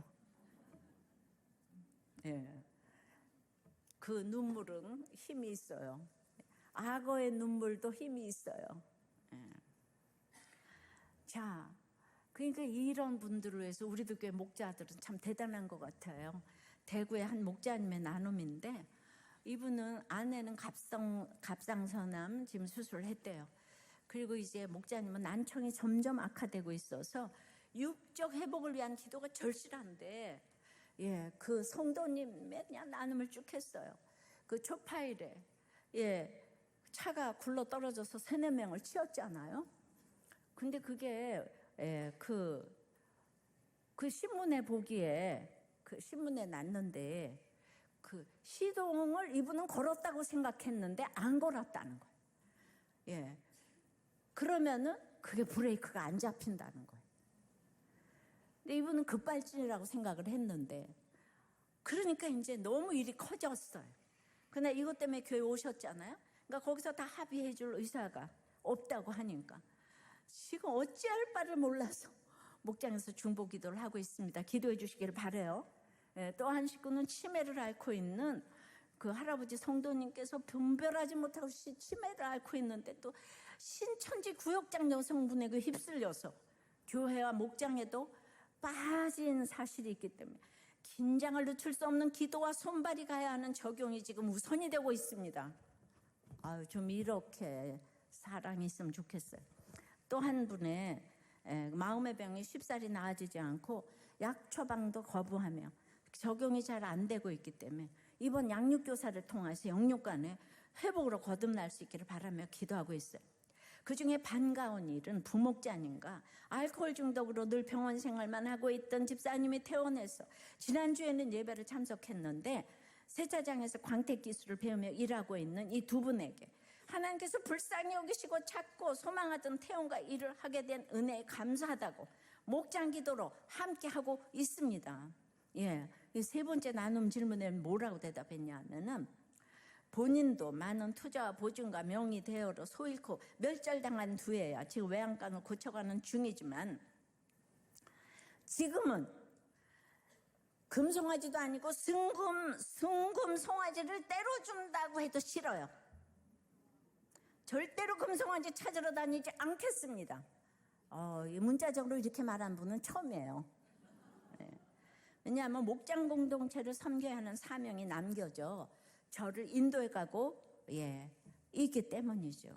그 눈물은 힘이 있어요. 악어의 눈물도 힘이 있어요. 자, 그러니까 이런 분들을 위해서 우리도 교회 목자들은 참 대단한 것 같아요. 대구의 한 목자님의 나눔인데 이분은 아내는 갑상선암 지금 수술을 했대요. 그리고 이제 목자님은 난청이 점점 악화되고 있어서 육적 회복을 위한 기도가 절실한데 그 성도님의 그냥 나눔을 쭉 했어요. 그 초파일에 차가 굴러 떨어져서 3-4명을 치었잖아요. 근데 그게 그 신문에 보기에 그 신문에 났는데 그 시동을 이분은 걸었다고 생각했는데 안 걸었다는 거예요. 그러면은 그게 브레이크가 안 잡힌다는 거예요. 근데 이분은 급발진이라고 생각을 했는데 그러니까 이제 너무 일이 커졌어요. 그러나 이것 때문에 교회 오셨잖아요. 그러니까 거기서 다 합의해 줄 의사가 없다고 하니까 지금 어찌할 바를 몰라서 목장에서 중보 기도를 하고 있습니다. 기도해 주시기를 바라요. 또 한 식구는 치매를 앓고 있는 그 할아버지 성도님께서 분별하지 못하고 치매를 앓고 있는데 또 신천지 구역장 여성분에 그 휩쓸려서 교회와 목장에도 빠진 사실이 있기 때문에 긴장을 늦출 수 없는 기도와 손발이 가야 하는 적용이 지금 우선이 되고 있습니다. 아유, 좀 이렇게 사랑이 있으면 좋겠어요. 또 한 분의 마음의 병이 쉽사리 나아지지 않고 약 처방도 거부하며 적용이 잘 안 되고 있기 때문에 이번 양육교사를 통해서 영육간에 회복으로 거듭날 수 있기를 바라며 기도하고 있어요. 그중에 반가운 일은 부목자님과 알코올 중독으로 늘 병원 생활만 하고 있던 집사님이 퇴원해서 지난주에는 예배를 참석했는데 세차장에서 광택 기술을 배우며 일하고 있는 이 두 분에게 하나님께서 불쌍히 여기시고 찾고 소망하던 퇴원과 일을 하게 된 은혜에 감사하다고 목장 기도로 함께하고 있습니다. 예, 이 세 번째 나눔 질문에 뭐라고 대답했냐 하면은 본인도 많은 투자와 보증과 명의 대여로 소잃고 멸절당한 뒤에야 지금 외양간을 고쳐가는 중이지만 지금은 금송아지도 아니고 순금 송아지를 때려준다고 해도 싫어요. 절대로 금송아지 찾으러 다니지 않겠습니다. 문자적으로 이렇게 말한 분은 처음이에요. 네. 왜냐하면 목장 공동체를 섬겨야 하는 사명이 남겨져 저를 인도해 가고 있기 때문이죠.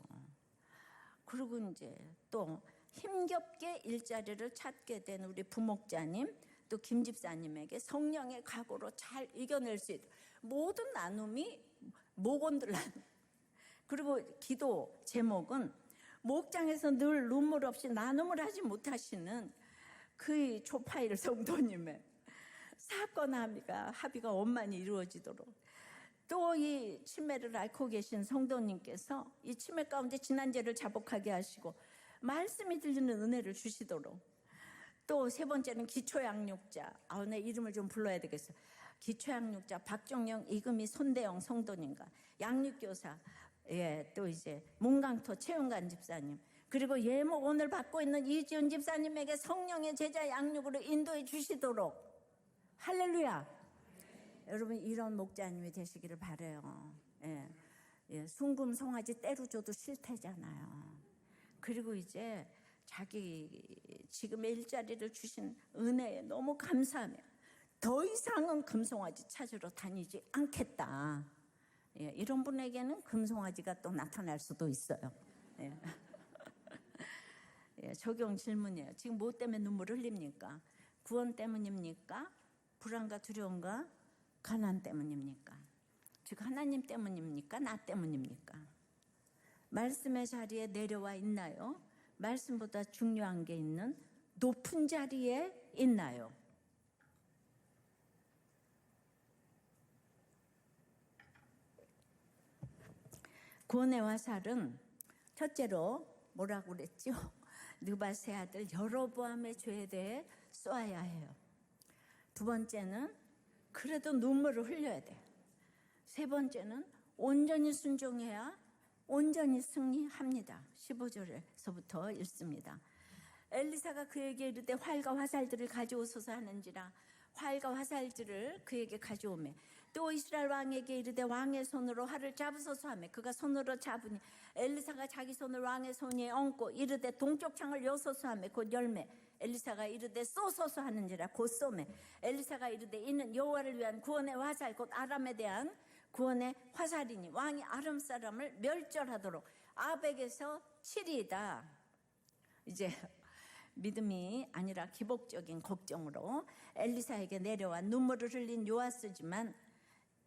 그리고 이제 또 힘겹게 일자리를 찾게 된 우리 부목자님 또 김 집사님에게 성령의 각오로 잘 이겨낼 수 있도록 모든 나눔이 목원들 나눔. 그리고 기도 제목은 목장에서 늘 눈물 없이 나눔을 하지 못하시는 그 조파일 성도님의 사건 합의가 원만히 이루어지도록 또 이 치매를 앓고 계신 성도님께서 이 치매 가운데 지난죄를 자복하게 하시고 말씀이 들리는 은혜를 주시도록 또 세 번째는 기초양육자 내 이름을 좀 불러야 되겠어요. 기초양육자 박종영, 이금희, 손대영 성도님과 양육교사 또 이제 문강토 최윤관 집사님 그리고 예목 오늘 받고 있는 이지은 집사님에게 성령의 제자 양육으로 인도해 주시도록 할렐루야. 여러분 이런 목자님이 되시기를 바라요. 순금 송아지 때려줘도 싫대잖아요. 그리고 이제 자기 지금의 일자리를 주신 은혜에 너무 감사하며 더 이상은 금송아지 찾으러 다니지 않겠다. 이런 분에게는 금송아지가 또 나타날 수도 있어요. 적용 질문이에요. 지금 뭐 때문에 눈물을 흘립니까? 구원 때문입니까? 불안과 두려움과 가난 때문입니까? 즉 하나님 때문입니까? 나 때문입니까? 말씀의 자리에 내려와 있나요? 말씀보다 중요한 게 있는 높은 자리에 있나요? 구원의 화살은 첫째로 뭐라고 그랬죠? 느밧의 아들 여로보암의 죄에 대해 쏘아야 해요. 두 번째는 그래도 눈물을 흘려야 돼요. 세 번째는 온전히 순종해야 온전히 승리합니다. 15절에서부터 읽습니다. 엘리사가 그에게 이르되 활과 화살들을 가져오소서 하는지라 활과 화살들을 그에게 가져오매 또 이스라엘 왕에게 이르되 왕의 손으로 활을 잡으소서 하매 그가 손으로 잡으니 엘리사가 자기 손을 왕의 손 위에 얹고 이르되 동쪽 창을 여소서 하매 곧 열매 엘리사가 이르되 쏘소서 하는지라 곧 쏘매 엘리사가 이르되 이는 여호와를 위한 구원의 화살 곧 아람에 대한 구원의 화살이니 왕이 아람 사람을 멸절하도록 아벡에서 치리이다. 이제 믿음이 아니라 기복적인 걱정으로 엘리사에게 내려와 눈물을 흘린 요아스지만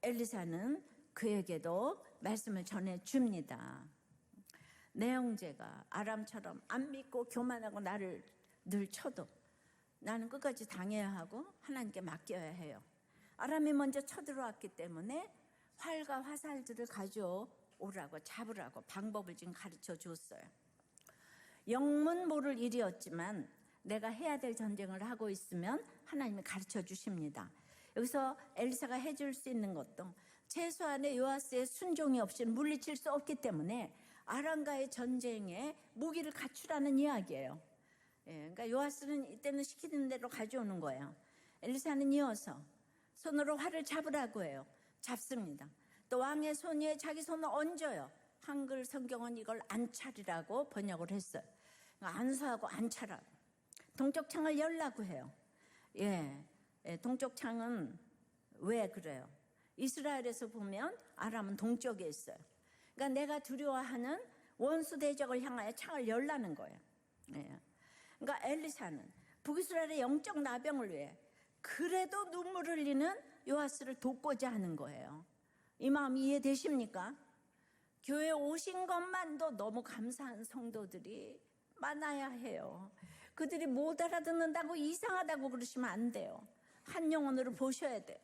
엘리사는 그에게도 말씀을 전해줍니다. 내 형제가 아람처럼 안 믿고 교만하고 나를 늘 쳐도 나는 끝까지 당해야 하고 하나님께 맡겨야 해요. 아람이 먼저 쳐들어왔기 때문에 활과 화살들을 가져오라고 잡으라고 방법을 지금 가르쳐 줬어요. 영문 모를 일이었지만 내가 해야 될 전쟁을 하고 있으면 하나님이 가르쳐 주십니다. 여기서 엘리사가 해줄 수 있는 것도 최소한의 요아스의 순종이 없이는 물리칠 수 없기 때문에 아람과의 전쟁에 무기를 갖추라는 이야기예요. 그러니까 요아스는 이때는 시키는 대로 가져오는 거예요. 엘리사는 이어서 손으로 활을 잡으라고 해요. 잡습니다. 또 왕의 손 위에 자기 손을 얹어요. 한글 성경은 이걸 안찰이라고 번역을 했어요. 안수하고 안찰하고 동쪽 창을 열라고 해요. 동쪽 창은 왜 그래요? 이스라엘에서 보면 아람은 동쪽에 있어요. 그러니까 내가 두려워하는 원수 대적을 향하여 창을 열라는 거예요. 예. 그러니까 엘리사는 북이스라엘의 영적 나병을 위해 그래도 눈물을 흘리는 요아스를 돕고자 하는 거예요. 이 마음 이해되십니까? 교회 오신 것만도 너무 감사한 성도들이 많아야 해요. 그들이 못 알아듣는다고 이상하다고 그러시면 안 돼요. 한 영혼으로 보셔야 돼.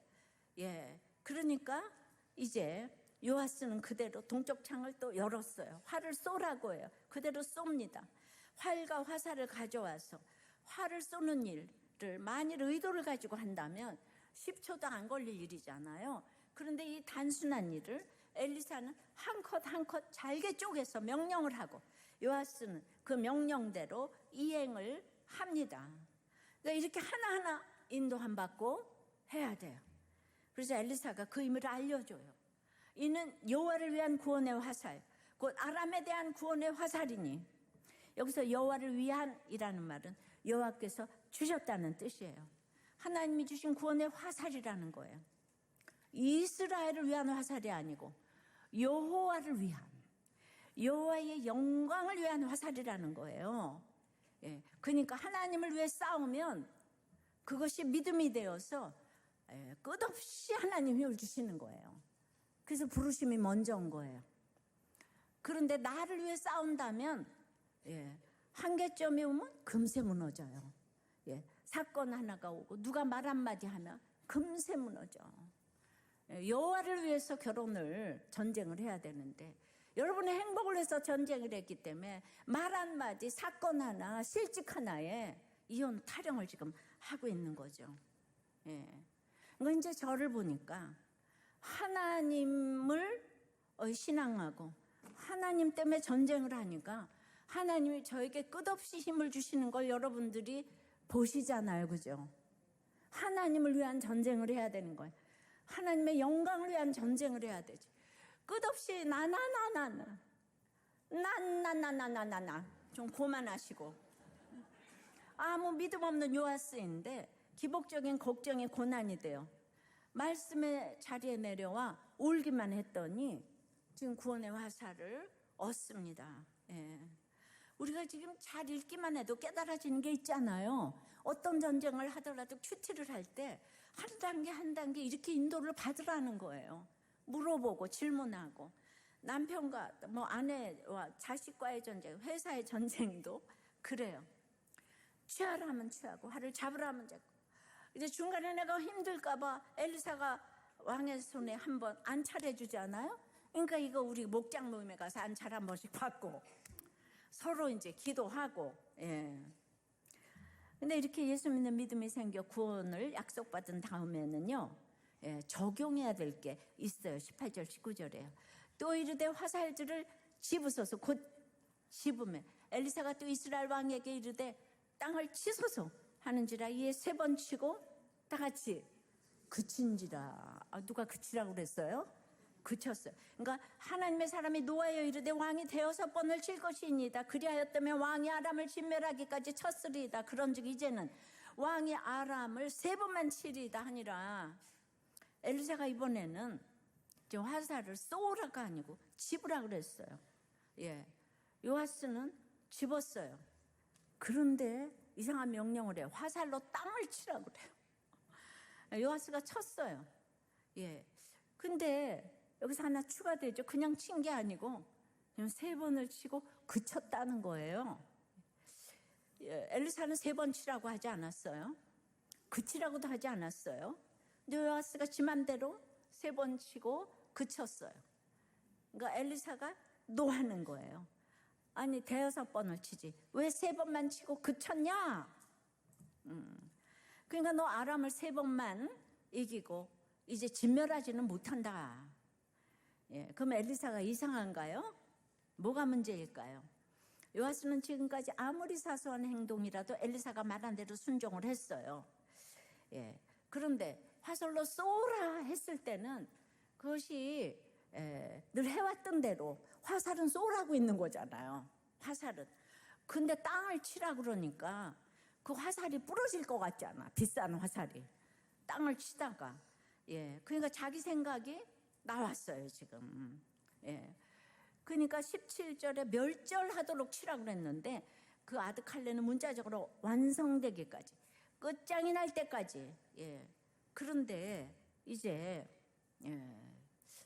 예, 그러니까 이제 요아스는 그대로 동쪽 창을 또 열었어요. 활을 쏘라고 해요. 그대로 쏩니다. 활과 화살을 가져와서 활을 쏘는 일을 만일 의도를 가지고 한다면 10초도 안 걸릴 일이잖아요. 그런데 이 단순한 일을 엘리사는 한 컷 한 컷 잘게 쪼개서 명령을 하고 요아스는 그 명령대로 이행을 합니다. 그러니까 이렇게 하나하나 인도함 받고 해야 돼요. 그래서 엘리사가 그 의미를 알려줘요. 이는 여호와를 위한 구원의 화살, 곧 아람에 대한 구원의 화살이니, 여기서 여호와를 위한이라는 말은 여호와께서 주셨다는 뜻이에요. 하나님이 주신 구원의 화살이라는 거예요. 이스라엘을 위한 화살이 아니고 여호와를 위한, 여호와의 영광을 위한 화살이라는 거예요. 예, 그러니까 하나님을 위해 싸우면 그것이 믿음이 되어서 끝없이 하나님 힘을 주시는 거예요. 그래서 부르심이 먼저 온 거예요. 그런데 나를 위해 싸운다면 한계점이 오면 금세 무너져요. 사건 하나가 오고 누가 말 한마디 하면 금세 무너져. 여호와를 위해서 전쟁을 해야 되는데 여러분의 행복을 위해서 전쟁을 했기 때문에 말 한마디, 사건 하나, 실직 하나에 이혼 타령을 지금 하고 있는 거죠. 그러니까 이제 저를 보니까 하나님을 신앙하고 하나님 때문에 전쟁을 하니까 하나님이 저에게 끝없이 힘을 주시는 걸 여러분들이 보시잖아요. 그죠? 하나님을 위한 전쟁을 해야 되는 거예요. 하나님의 영광을 위한 전쟁을 해야 되지. 끝없이 나나나나나 좀 고만하시고, 아무 믿음 없는 요아스인데 기복적인 걱정이 고난이 돼요. 말씀의 자리에 내려와 울기만 했더니 지금 구원의 화살을 얻습니다. 우리가 지금 잘 읽기만 해도 깨달아지는 게 있잖아요. 어떤 전쟁을 하더라도 큐티를 할 때 한 단계 한 단계 이렇게 인도를 받으라는 거예요. 물어보고 질문하고, 남편과 아내와 자식과의 전쟁, 회사의 전쟁도 그래요. 취하라 하면 취하고 화를 잡으라 하면 잡고. 이제 중간에 내가 힘들까 봐 엘리사가 왕의 손에 한번 안찰해 주지 않아요? 그러니까 이거 우리 목장 모임에 가서 안찰 한 번씩 받고 서로 이제 기도하고. 근데 이렇게 예수 믿는 믿음이 생겨 구원을 약속받은 다음에는요, 적용해야 될 게 있어요. 18절 19절에요. 또 이르되 화살들을 집으소서. 곧 집으면 엘리사가 또 이스라엘 왕에게 이르되 땅을 치소서 하는지라. 이에 3번 치고 다 같이 그친지라. 누가 그치라고 그랬어요? 그쳤어요. 그러니까 하나님의 사람이 노하여 이르되 왕이 6번을 칠 것이니이다. 그리하였다면 왕이 아람을 진멸하기까지 쳤으리이다. 그런즉 이제는 왕이 아람을 3번만 치리이다 하니라. 엘리사가 이번에는 화살을 쏘라가 아니고 집으라 그랬어요. 요아스는 집었어요. 그런데 이상한 명령을 해요. 화살로 땅을 치라고 그래요. 요아스가 쳤어요. 근데 여기서 하나 추가되죠. 그냥 친 게 아니고 그냥 3번을 치고 그쳤다는 거예요. 엘리사는 3번 치라고 하지 않았어요. 그치라고도 하지 않았어요. 근데 요아스가 지 맘대로 3번 치고 그쳤어요. 그러니까 엘리사가 노하는 거예요. 아니 5번을 치지 왜 3번만 치고 그쳤냐? 그러니까 너 아람을 3번만 이기고 이제 진멸하지는 못한다. 그럼 엘리사가 이상한가요? 뭐가 문제일까요? 요아스는 지금까지 아무리 사소한 행동이라도 엘리사가 말한 대로 순종을 했어요. 그런데 화살로 쏘라 했을 때는 그것이 늘 해왔던 대로 화살은 쏘라고 있는 거잖아요. 화살은. 근데 땅을 치라 그러니까 그 화살이 부러질 것 같잖아. 비싼 화살이. 땅을 치다가. 예, 그러니까 자기 생각이 나왔어요 지금. 예, 그러니까 17절에 멸절하도록 치라고 그랬는데 그 아드칼레는 문자적으로 완성되기까지, 끝장이 날 때까지. 예, 그런데 이제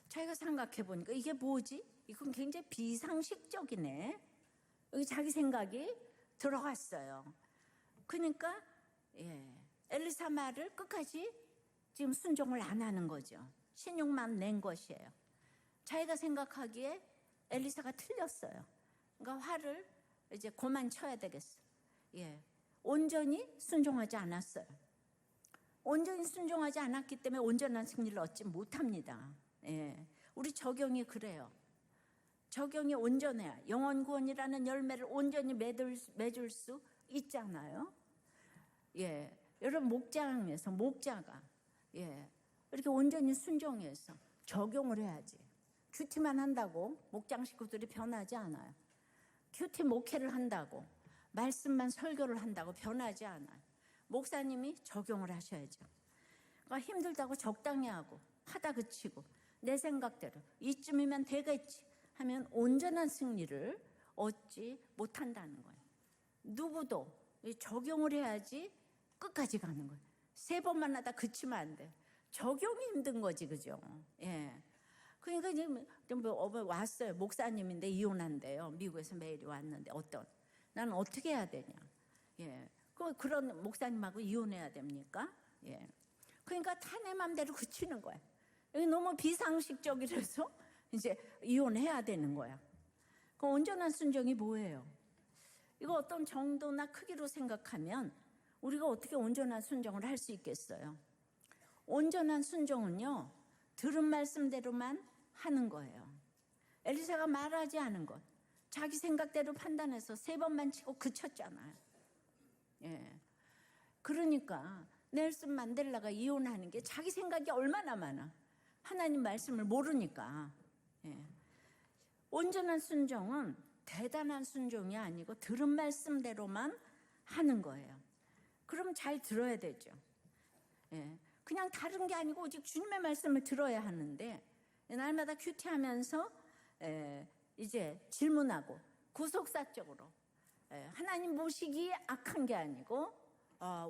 자기가 생각해 보니까 이게 뭐지? 이건 굉장히 비상식적이네. 여기 자기 생각이 들어갔어요. 그러니까 엘리사 말을 끝까지 지금 순종을 안 하는 거죠. 신용만 낸 것이에요. 자기가 생각하기에 엘리사가 틀렸어요. 그러니까 화를 이제 그만 쳐야 되겠어. 온전히 순종하지 않았어요. 온전히 순종하지 않았기 때문에 온전한 승리를 얻지 못합니다. 우리 적용이 그래요. 적용이 온전해야 영원 구원이라는 열매를 온전히 맺을 수 있잖아요. 여러분 목장에서 목자가 이렇게 온전히 순종해서 적용을 해야지. 큐티만 한다고 목장 식구들이 변하지 않아요. 큐티 목회를 한다고, 말씀만 설교를 한다고 변하지 않아요. 목사님이 적용을 하셔야죠. 그러니까 힘들다고 적당히 하고 하다 그치고 내 생각대로 이쯤이면 되겠지 하면 온전한 승리를 얻지 못한다는 거예요. 누구도 적용을 해야지 끝까지 가는 거예요. 3번만 하다 그치면 안 돼. 적용이 힘든 거지, 그죠? 그러니까 이제 왔어요. 목사님인데 이혼한대요. 미국에서 메일이 왔는데 나는 어떻게 해야 되냐? 그런 목사님하고 이혼해야 됩니까? 그러니까 타네 맘대로 그치는 거야. 너무 비상식적이라서 이제 이혼해야 되는 거야. 그 온전한 순종이 뭐예요? 이거 어떤 정도나 크기로 생각하면 우리가 어떻게 온전한 순종을 할 수 있겠어요? 온전한 순종은요, 들은 말씀대로만 하는 거예요. 엘리사가 말하지 않은 것, 자기 생각대로 판단해서 3번만 치고 그쳤잖아요. 그러니까 넬슨 만델라가 이혼하는 게 자기 생각이 얼마나 많아. 하나님 말씀을 모르니까. 온전한 순종은 대단한 순종이 아니고 들은 말씀대로만 하는 거예요. 그럼 잘 들어야 되죠. 그냥 다른 게 아니고 오직 주님의 말씀을 들어야 하는데 날마다 큐티하면서 이제 질문하고 구속사적으로 하나님 모시기 악한 게 아니고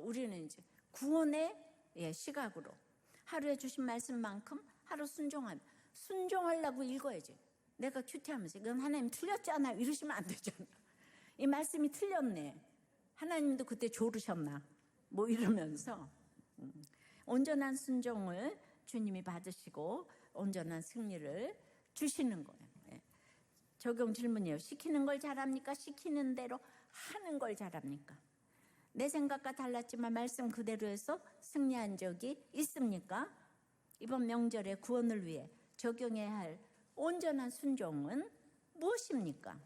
우리는 이제 구원의 시각으로 하루에 주신 말씀만큼 하루 순종하려고 읽어야지. 내가 큐티하면서 이건 하나님 틀렸잖아 이러시면 안 되잖아. 이 말씀이 틀렸네. 하나님도 그때 조르셨나 뭐 이러면서 온전한 순종을 주님이 받으시고 온전한 승리를 주시는 거예요. 적용 질문이에요. 시키는 걸 잘합니까? 시키는 대로 하는 걸 잘합니까? 내 생각과 달랐지만 말씀 그대로 해서 승리한 적이 있습니까? 이번 명절에 구원을 위해 적용해야 할 온전한 순종은 무엇입니까?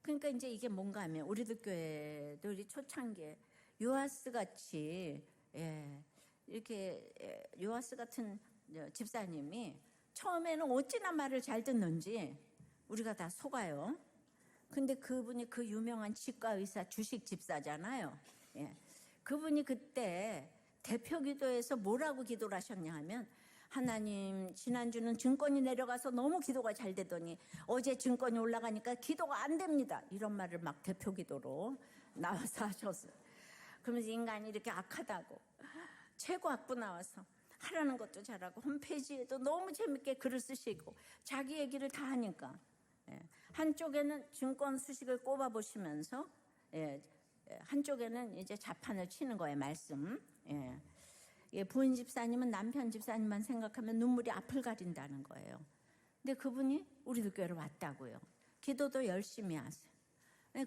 그러니까 이제 이게 뭔가 하면 우리들 교회도 우리 초창기에 요아스 같이 이렇게 요아스 같은 집사님이 처음에는 어찌나 말을 잘 듣는지 우리가 다 속아요. 근데 그분이 그 유명한 치과의사 주식 집사잖아요. 그분이 그때 대표 기도에서 뭐라고 기도를 하셨냐 하면 하나님 지난주는 증권이 내려가서 너무 기도가 잘 되더니 어제 증권이 올라가니까 기도가 안 됩니다. 이런 말을 막 대표 기도로 나와서 하셨어요. 그러면서 인간이 이렇게 악하다고 최고 학부 나와서 하라는 것도 잘하고 홈페이지에도 너무 재밌게 글을 쓰시고 자기 얘기를 다 하니까 한쪽에는 증권 수식을 꼽아 보시면서 한쪽에는 이제 자판을 치는 거예요. 말씀. 부인 집사님은 남편 집사님만 생각하면 눈물이 앞을 가린다는 거예요. 근데 그분이 우리들 교회로 왔다고요. 기도도 열심히 하세요.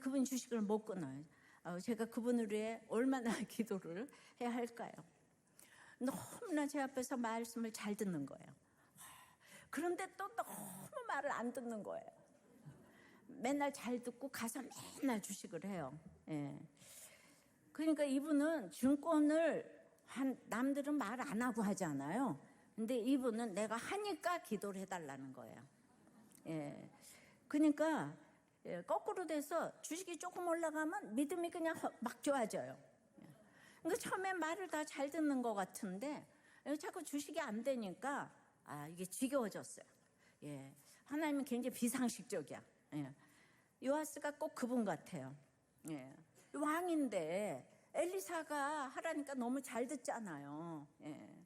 그분 주식을 못 끊어요. 제가 그분을 위해 얼마나 기도를 해야 할까요? 너무나 제 앞에서 말씀을 잘 듣는 거예요. 그런데 또 너무 말을 안 듣는 거예요. 맨날 잘 듣고 가서 맨날 주식을 해요. 그러니까 이분은 증권을 남들은 말 안 하고 하잖아요. 근데 이분은 내가 하니까 기도를 해달라는 거예요. 그러니까 거꾸로 돼서 주식이 조금 올라가면 믿음이 그냥 막 좋아져요. 그러니까 처음에 말을 다 잘 듣는 것 같은데 자꾸 주식이 안 되니까 이게 지겨워졌어요. 예, 하나님은 굉장히 비상식적이야. 예. 요아스가 꼭 그분 같아요. 예. 왕인데 엘리사가 하라니까 너무 잘 듣잖아요. 예.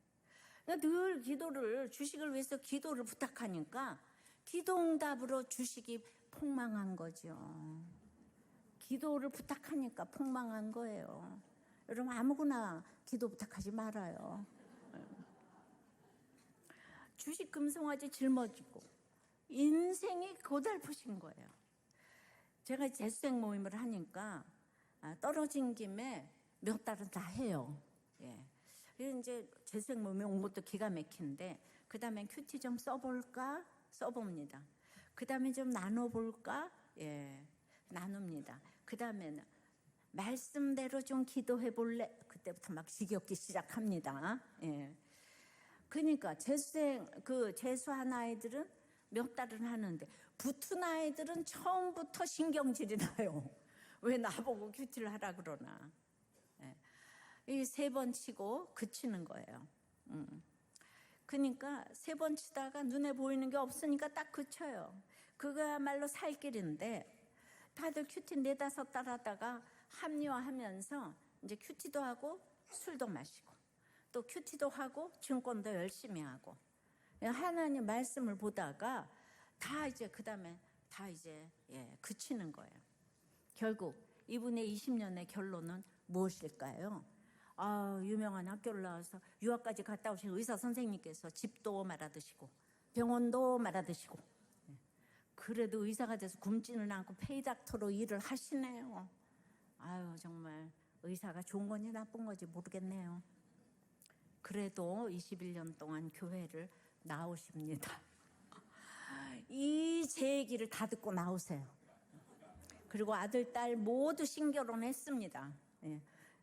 그러니까 늘 기도를, 주식을 위해서 기도를 부탁하니까 기도응답으로 주식이 폭망한 거죠. 기도를 부탁하니까 폭망한 거예요. 여러분 아무거나 기도 부탁하지 말아요. 주식 금송아지 짊어지고 인생이 고달프신 거예요. 제가 재수생 모임을 하니까 떨어진 김에 몇 달은 다 해요. 예. 그래서 이제 재수생 모임에 온 것도 기가 막힌데 그 다음에 큐티 좀 써볼까? 써봅니다. 그 다음에 좀 나눠볼까? 예, 나눕니다. 그 다음에는 말씀대로 좀 기도해볼래? 그때부터 막 지겹기 시작합니다. 예. 그러니까 재수한 아이들은 몇 달은 하는데 붙은 아이들은 처음부터 신경질이 나요. 왜 나보고 큐티를 하라 그러나. 예. 이 3번 치고 그치는 거예요. 그러니까 3번 치다가 눈에 보이는 게 없으니까 딱 그쳐요. 그거야말로 살 길인데 다들 큐티 4-5달 하다가 합리화하면서 이제 큐티도 하고 술도 마시고 또 큐티도 하고 증권도 열심히 하고 하나님 말씀을 보다가 다 이제 그 다음에 다 이제 그치는 거예요. 결국 이분의 20년의 결론은 무엇일까요? 유명한 학교를 나와서 유학까지 갔다 오신 의사 선생님께서 집도 말아드시고 병원도 말아드시고 그래도 의사가 돼서 굶지는 않고 페이닥터로 일을 하시네요. 정말 의사가 좋은 건지 나쁜 건지 모르겠네요. 그래도 21년 동안 교회를 나오십니다. 이 제 얘기를 다 듣고 나오세요. 그리고 아들, 딸 모두 신결혼했습니다. 예.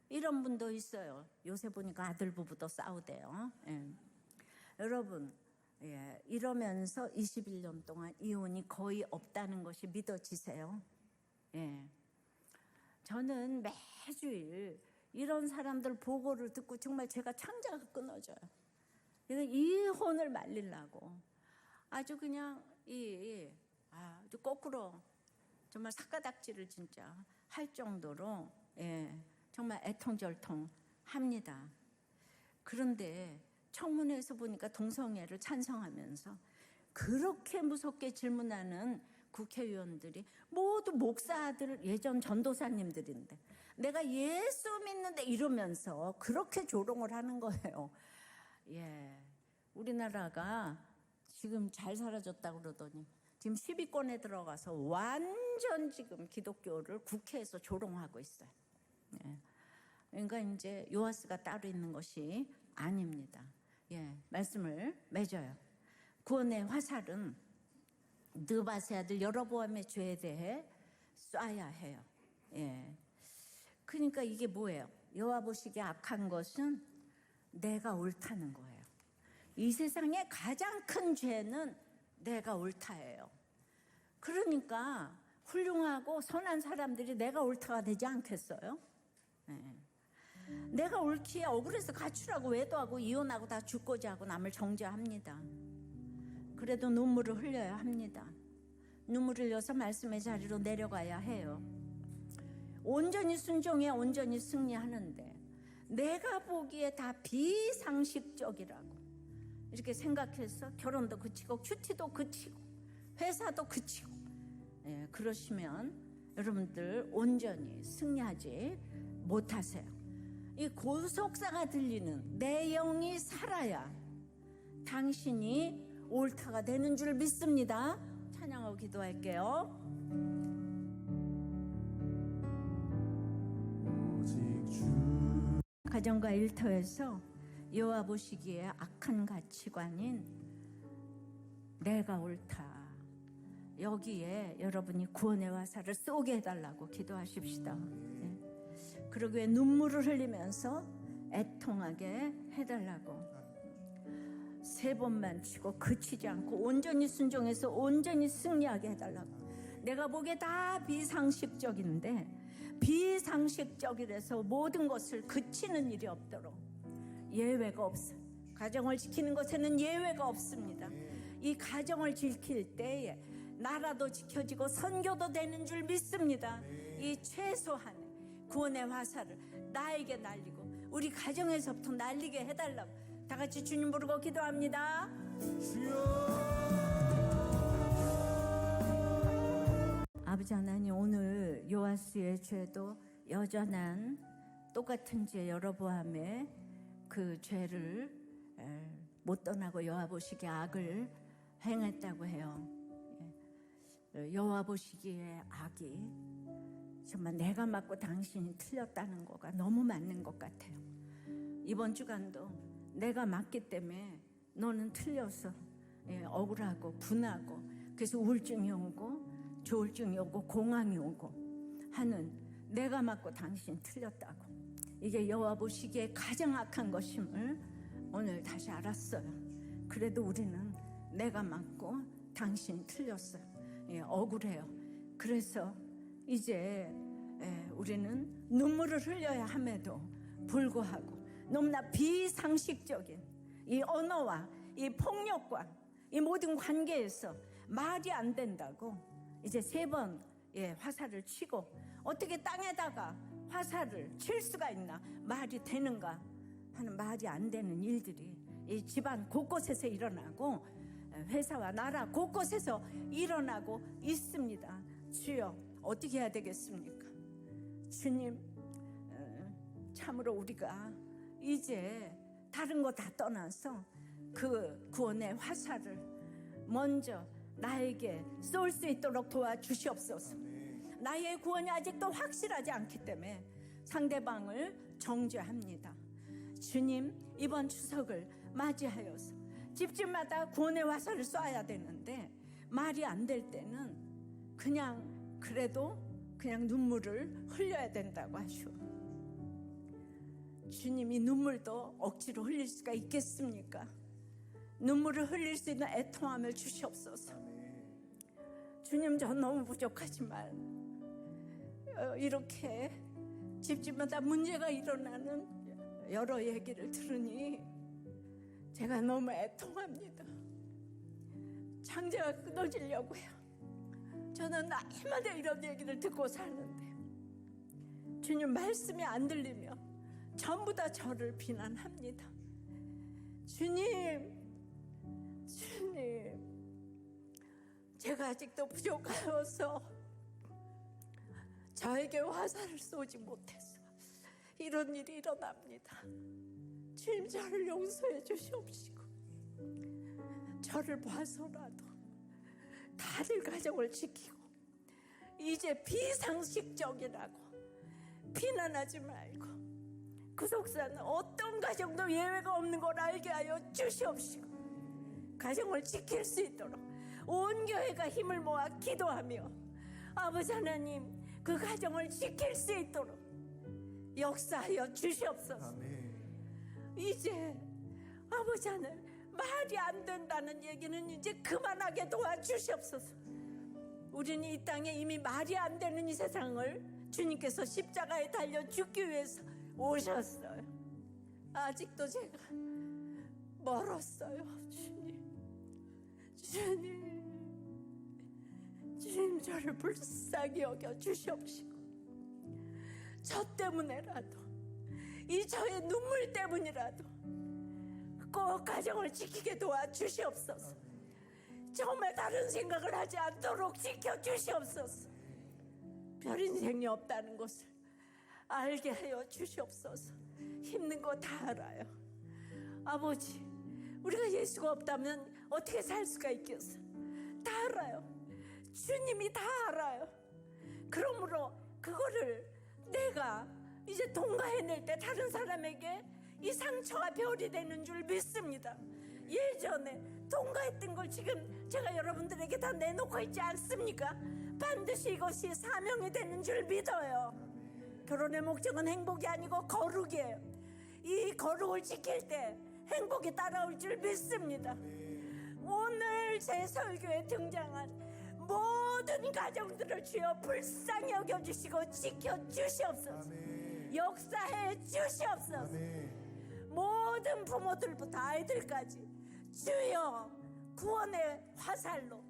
이런 분도 있어요. 요새 보니까 아들 부부도 싸우대요. 예. 여러분, 이러면서 21년 동안 이혼이 거의 없다는 것이 믿어지세요? 예. 저는 매주일 이런 사람들 보고를 듣고 정말 제가 창자가 끊어져요. 그래서 이혼을 말리려고 아주 그냥 아주 거꾸로 정말 삿가닥질을 진짜 할 정도로 정말 애통절통합니다. 그런데 청문회에서 보니까 동성애를 찬성하면서 그렇게 무섭게 질문하는 국회의원들이 모두 목사들, 예전 전도사님들인데 내가 예수 믿는데 이러면서 그렇게 조롱을 하는 거예요. 우리나라가 지금 잘 사라졌다고 그러더니 지금 10위권에 들어가서 완전 지금 기독교를 국회에서 조롱하고 있어요. 그러니까 이제 요아스가 따로 있는 것이 아닙니다. 말씀을 맺어요. 구원의 화살은 느밧의 아들 여로보암의 죄에 대해 쏴야 해요. 그러니까 이게 뭐예요? 여호와 보시기에 악한 것은 내가 옳다는 거예요. 이 세상의 가장 큰 죄는 내가 옳다예요. 그러니까 훌륭하고 선한 사람들이 내가 옳다가 되지 않겠어요? 내가 옳기에 억울해서 가출하고 외도하고 이혼하고 다 죽고자 하고 남을 정죄합니다. 그래도 눈물을 흘려야 합니다. 눈물을 흘려서 말씀의 자리로 내려가야 해요. 온전히 순종해 온전히 승리하는데 내가 보기에 다 비상식적이라고 이렇게 생각해서 결혼도 그치고 큐티도 그치고 회사도 그치고 그러시면 여러분들 온전히 승리하지 못하세요. 이 고속사가 들리는 내 영이 살아야 당신이 옳다가 되는 줄 믿습니다. 찬양하고 기도할게요. 가정과 일터에서 여호와 보시기에 악한 가치관인 내가 옳다, 여기에 여러분이 구원의 화살을 쏘게 해달라고 기도하십시다. 그러기 위해 눈물을 흘리면서 애통하게 해달라고 3번만 치고 그치지 않고 온전히 순종해서 온전히 승리하게 해달라고. 내가 보기에 다 비상식적인데 비상식적이라서 모든 것을 그치는 일이 없도록 예외가 없어. 가정을 지키는 것에는 예외가 없습니다. 이 가정을 지킬 때에 나라도 지켜지고 선교도 되는 줄 믿습니다. 이 최소한 구원의 화살을 나에게 날리고 우리 가정에서부터 날리게 해달라고 다 같이 주님 부르고 기도합니다. 아버지 하나님, 오늘 요아스의 죄도 여전한 똑같은 죄 여로보암의 그 죄를 못 떠나고 여호와 보시기에 악을 행했다고 해요. 여호와 보시기에 악이 정말 내가 맞고 당신이 틀렸다는 거가 너무 맞는 것 같아요. 이번 주간도 내가 맞기 때문에 너는 틀려서 억울하고 분하고 그래서 우울증이 오고 조울증이 오고 공황이 오고 하는 내가 맞고 당신 틀렸다고, 이게 여호와 보시기에 가장 악한 것임을 오늘 다시 알았어요. 그래도 우리는 내가 맞고 당신 틀렸어요. 억울해요. 그래서 이제 우리는 눈물을 흘려야 함에도 불구하고 너무나 비상식적인 이 언어와 이 폭력과 이 모든 관계에서 말이 안 된다고 이제 3번 화살을 치고, 어떻게 땅에다가 화살을 칠 수가 있나, 말이 되는가 하는 말이 안 되는 일들이 이 집안 곳곳에서 일어나고 회사와 나라 곳곳에서 일어나고 있습니다. 주여, 어떻게 해야 되겠습니까? 주님, 참으로 우리가 이제 다른 거 다 떠나서 그 구원의 화살을 먼저 나에게 쏠 수 있도록 도와주시옵소서. 나의 구원이 아직도 확실하지 않기 때문에 상대방을 정죄합니다. 주님, 이번 추석을 맞이하여서 집집마다 구원의 화살을 쏴야 되는데 말이 안 될 때는 그래도 그냥 눈물을 흘려야 된다고 하시오. 주님이 눈물도 억지로 흘릴 수가 있겠습니까? 눈물을 흘릴 수 있는 애통함을 주시옵소서. 주님, 저 너무 부족하지만 이렇게 집집마다 문제가 일어나는 여러 얘기를 들으니 제가 너무 애통합니다. 창자가 끊어지려고요. 저는 날마다 이런 얘기를 듣고 사는데 주님 말씀이 안 들리며 전부 다 저를 비난합니다. 주님, 제가 아직도 부족하여서 저에게 화살을 쏘지 못해서 이런 일이 일어납니다. 주님, 저를 용서해 주시옵시고 저를 봐서라도 다들 가정을 지키고 이제 비상식적이라고 비난하지 말고 구속사는 어떤 가정도 예외가 없는 걸 알게 하여 주시옵시고 가정을 지킬 수 있도록 온 교회가 힘을 모아 기도하며 아버지 하나님, 그 가정을 지킬 수 있도록 역사하여 주시옵소서. 아멘. 이제 아버지 하나님, 말이 안 된다는 얘기는 이제 그만하게 도와주시옵소서. 우리는 이 땅에 이미 말이 안 되는 이 세상을 주님께서 십자가에 달려 죽기 위해서 오셨어요. 아직도 제가 멀었어요. 주님, 저를 불쌍히 여겨 주시옵시고 저 때문에라도, 이 저의 눈물 때문이라도 꼭 가정을 지키게 도와주시옵소서. 정말 다른 생각을 하지 않도록 지켜주시옵소서. 별 인생이 없다는 것을 알게 하여 주시옵소서. 힘든 거 다 알아요. 아버지, 우리가 예수가 없다면 어떻게 살 수가 있겠어? 다 알아요. 주님이 다 알아요. 그러므로 그거를 내가 이제 통과해낼 때 다른 사람에게 이 상처가 별이 되는 줄 믿습니다. 예전에 통과했던 걸 지금 제가 여러분들에게 다 내놓고 있지 않습니까? 반드시 이것이 사명이 되는 줄 믿어요. 결혼의 목적은 행복이 아니고 거룩이에요. 이 거룩을 지킬 때 행복이 따라올 줄 믿습니다. 오늘 제 설교에 등장한 모든 모든 가정들을 주여 불쌍히 여겨주시고 지켜주시옵소서. 역사해 주시옵소서. 모든 부모들부터 아이들까지 주여 구원의 화살로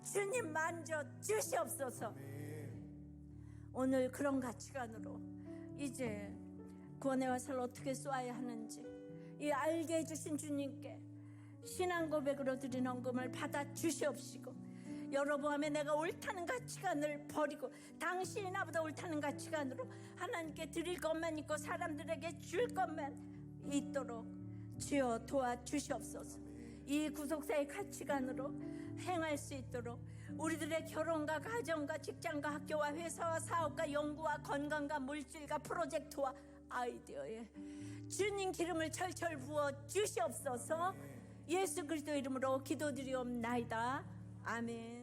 주님 만져 주시옵소서. 오늘 그런 가치관으로 이제 구원의 화살을 어떻게 쏘아야 하는지 이 알게 해주신 주님께 신앙 고백으로 드린 헌금을 받아 주시옵시고, 여러분 안에 내가 옳다는 가치관을 버리고 당신이 나보다 옳다는 가치관으로 하나님께 드릴 것만 있고 사람들에게 줄 것만 있도록 주여 도와주시옵소서. 이 구속사의 가치관으로 행할 수 있도록 우리들의 결혼과 가정과 직장과 학교와 회사와 사업과 연구와 건강과 물질과 프로젝트와 아이디어에 주님 기름을 철철 부어 주시옵소서. 예수 그리스도 이름으로 기도드리옵나이다. 아멘.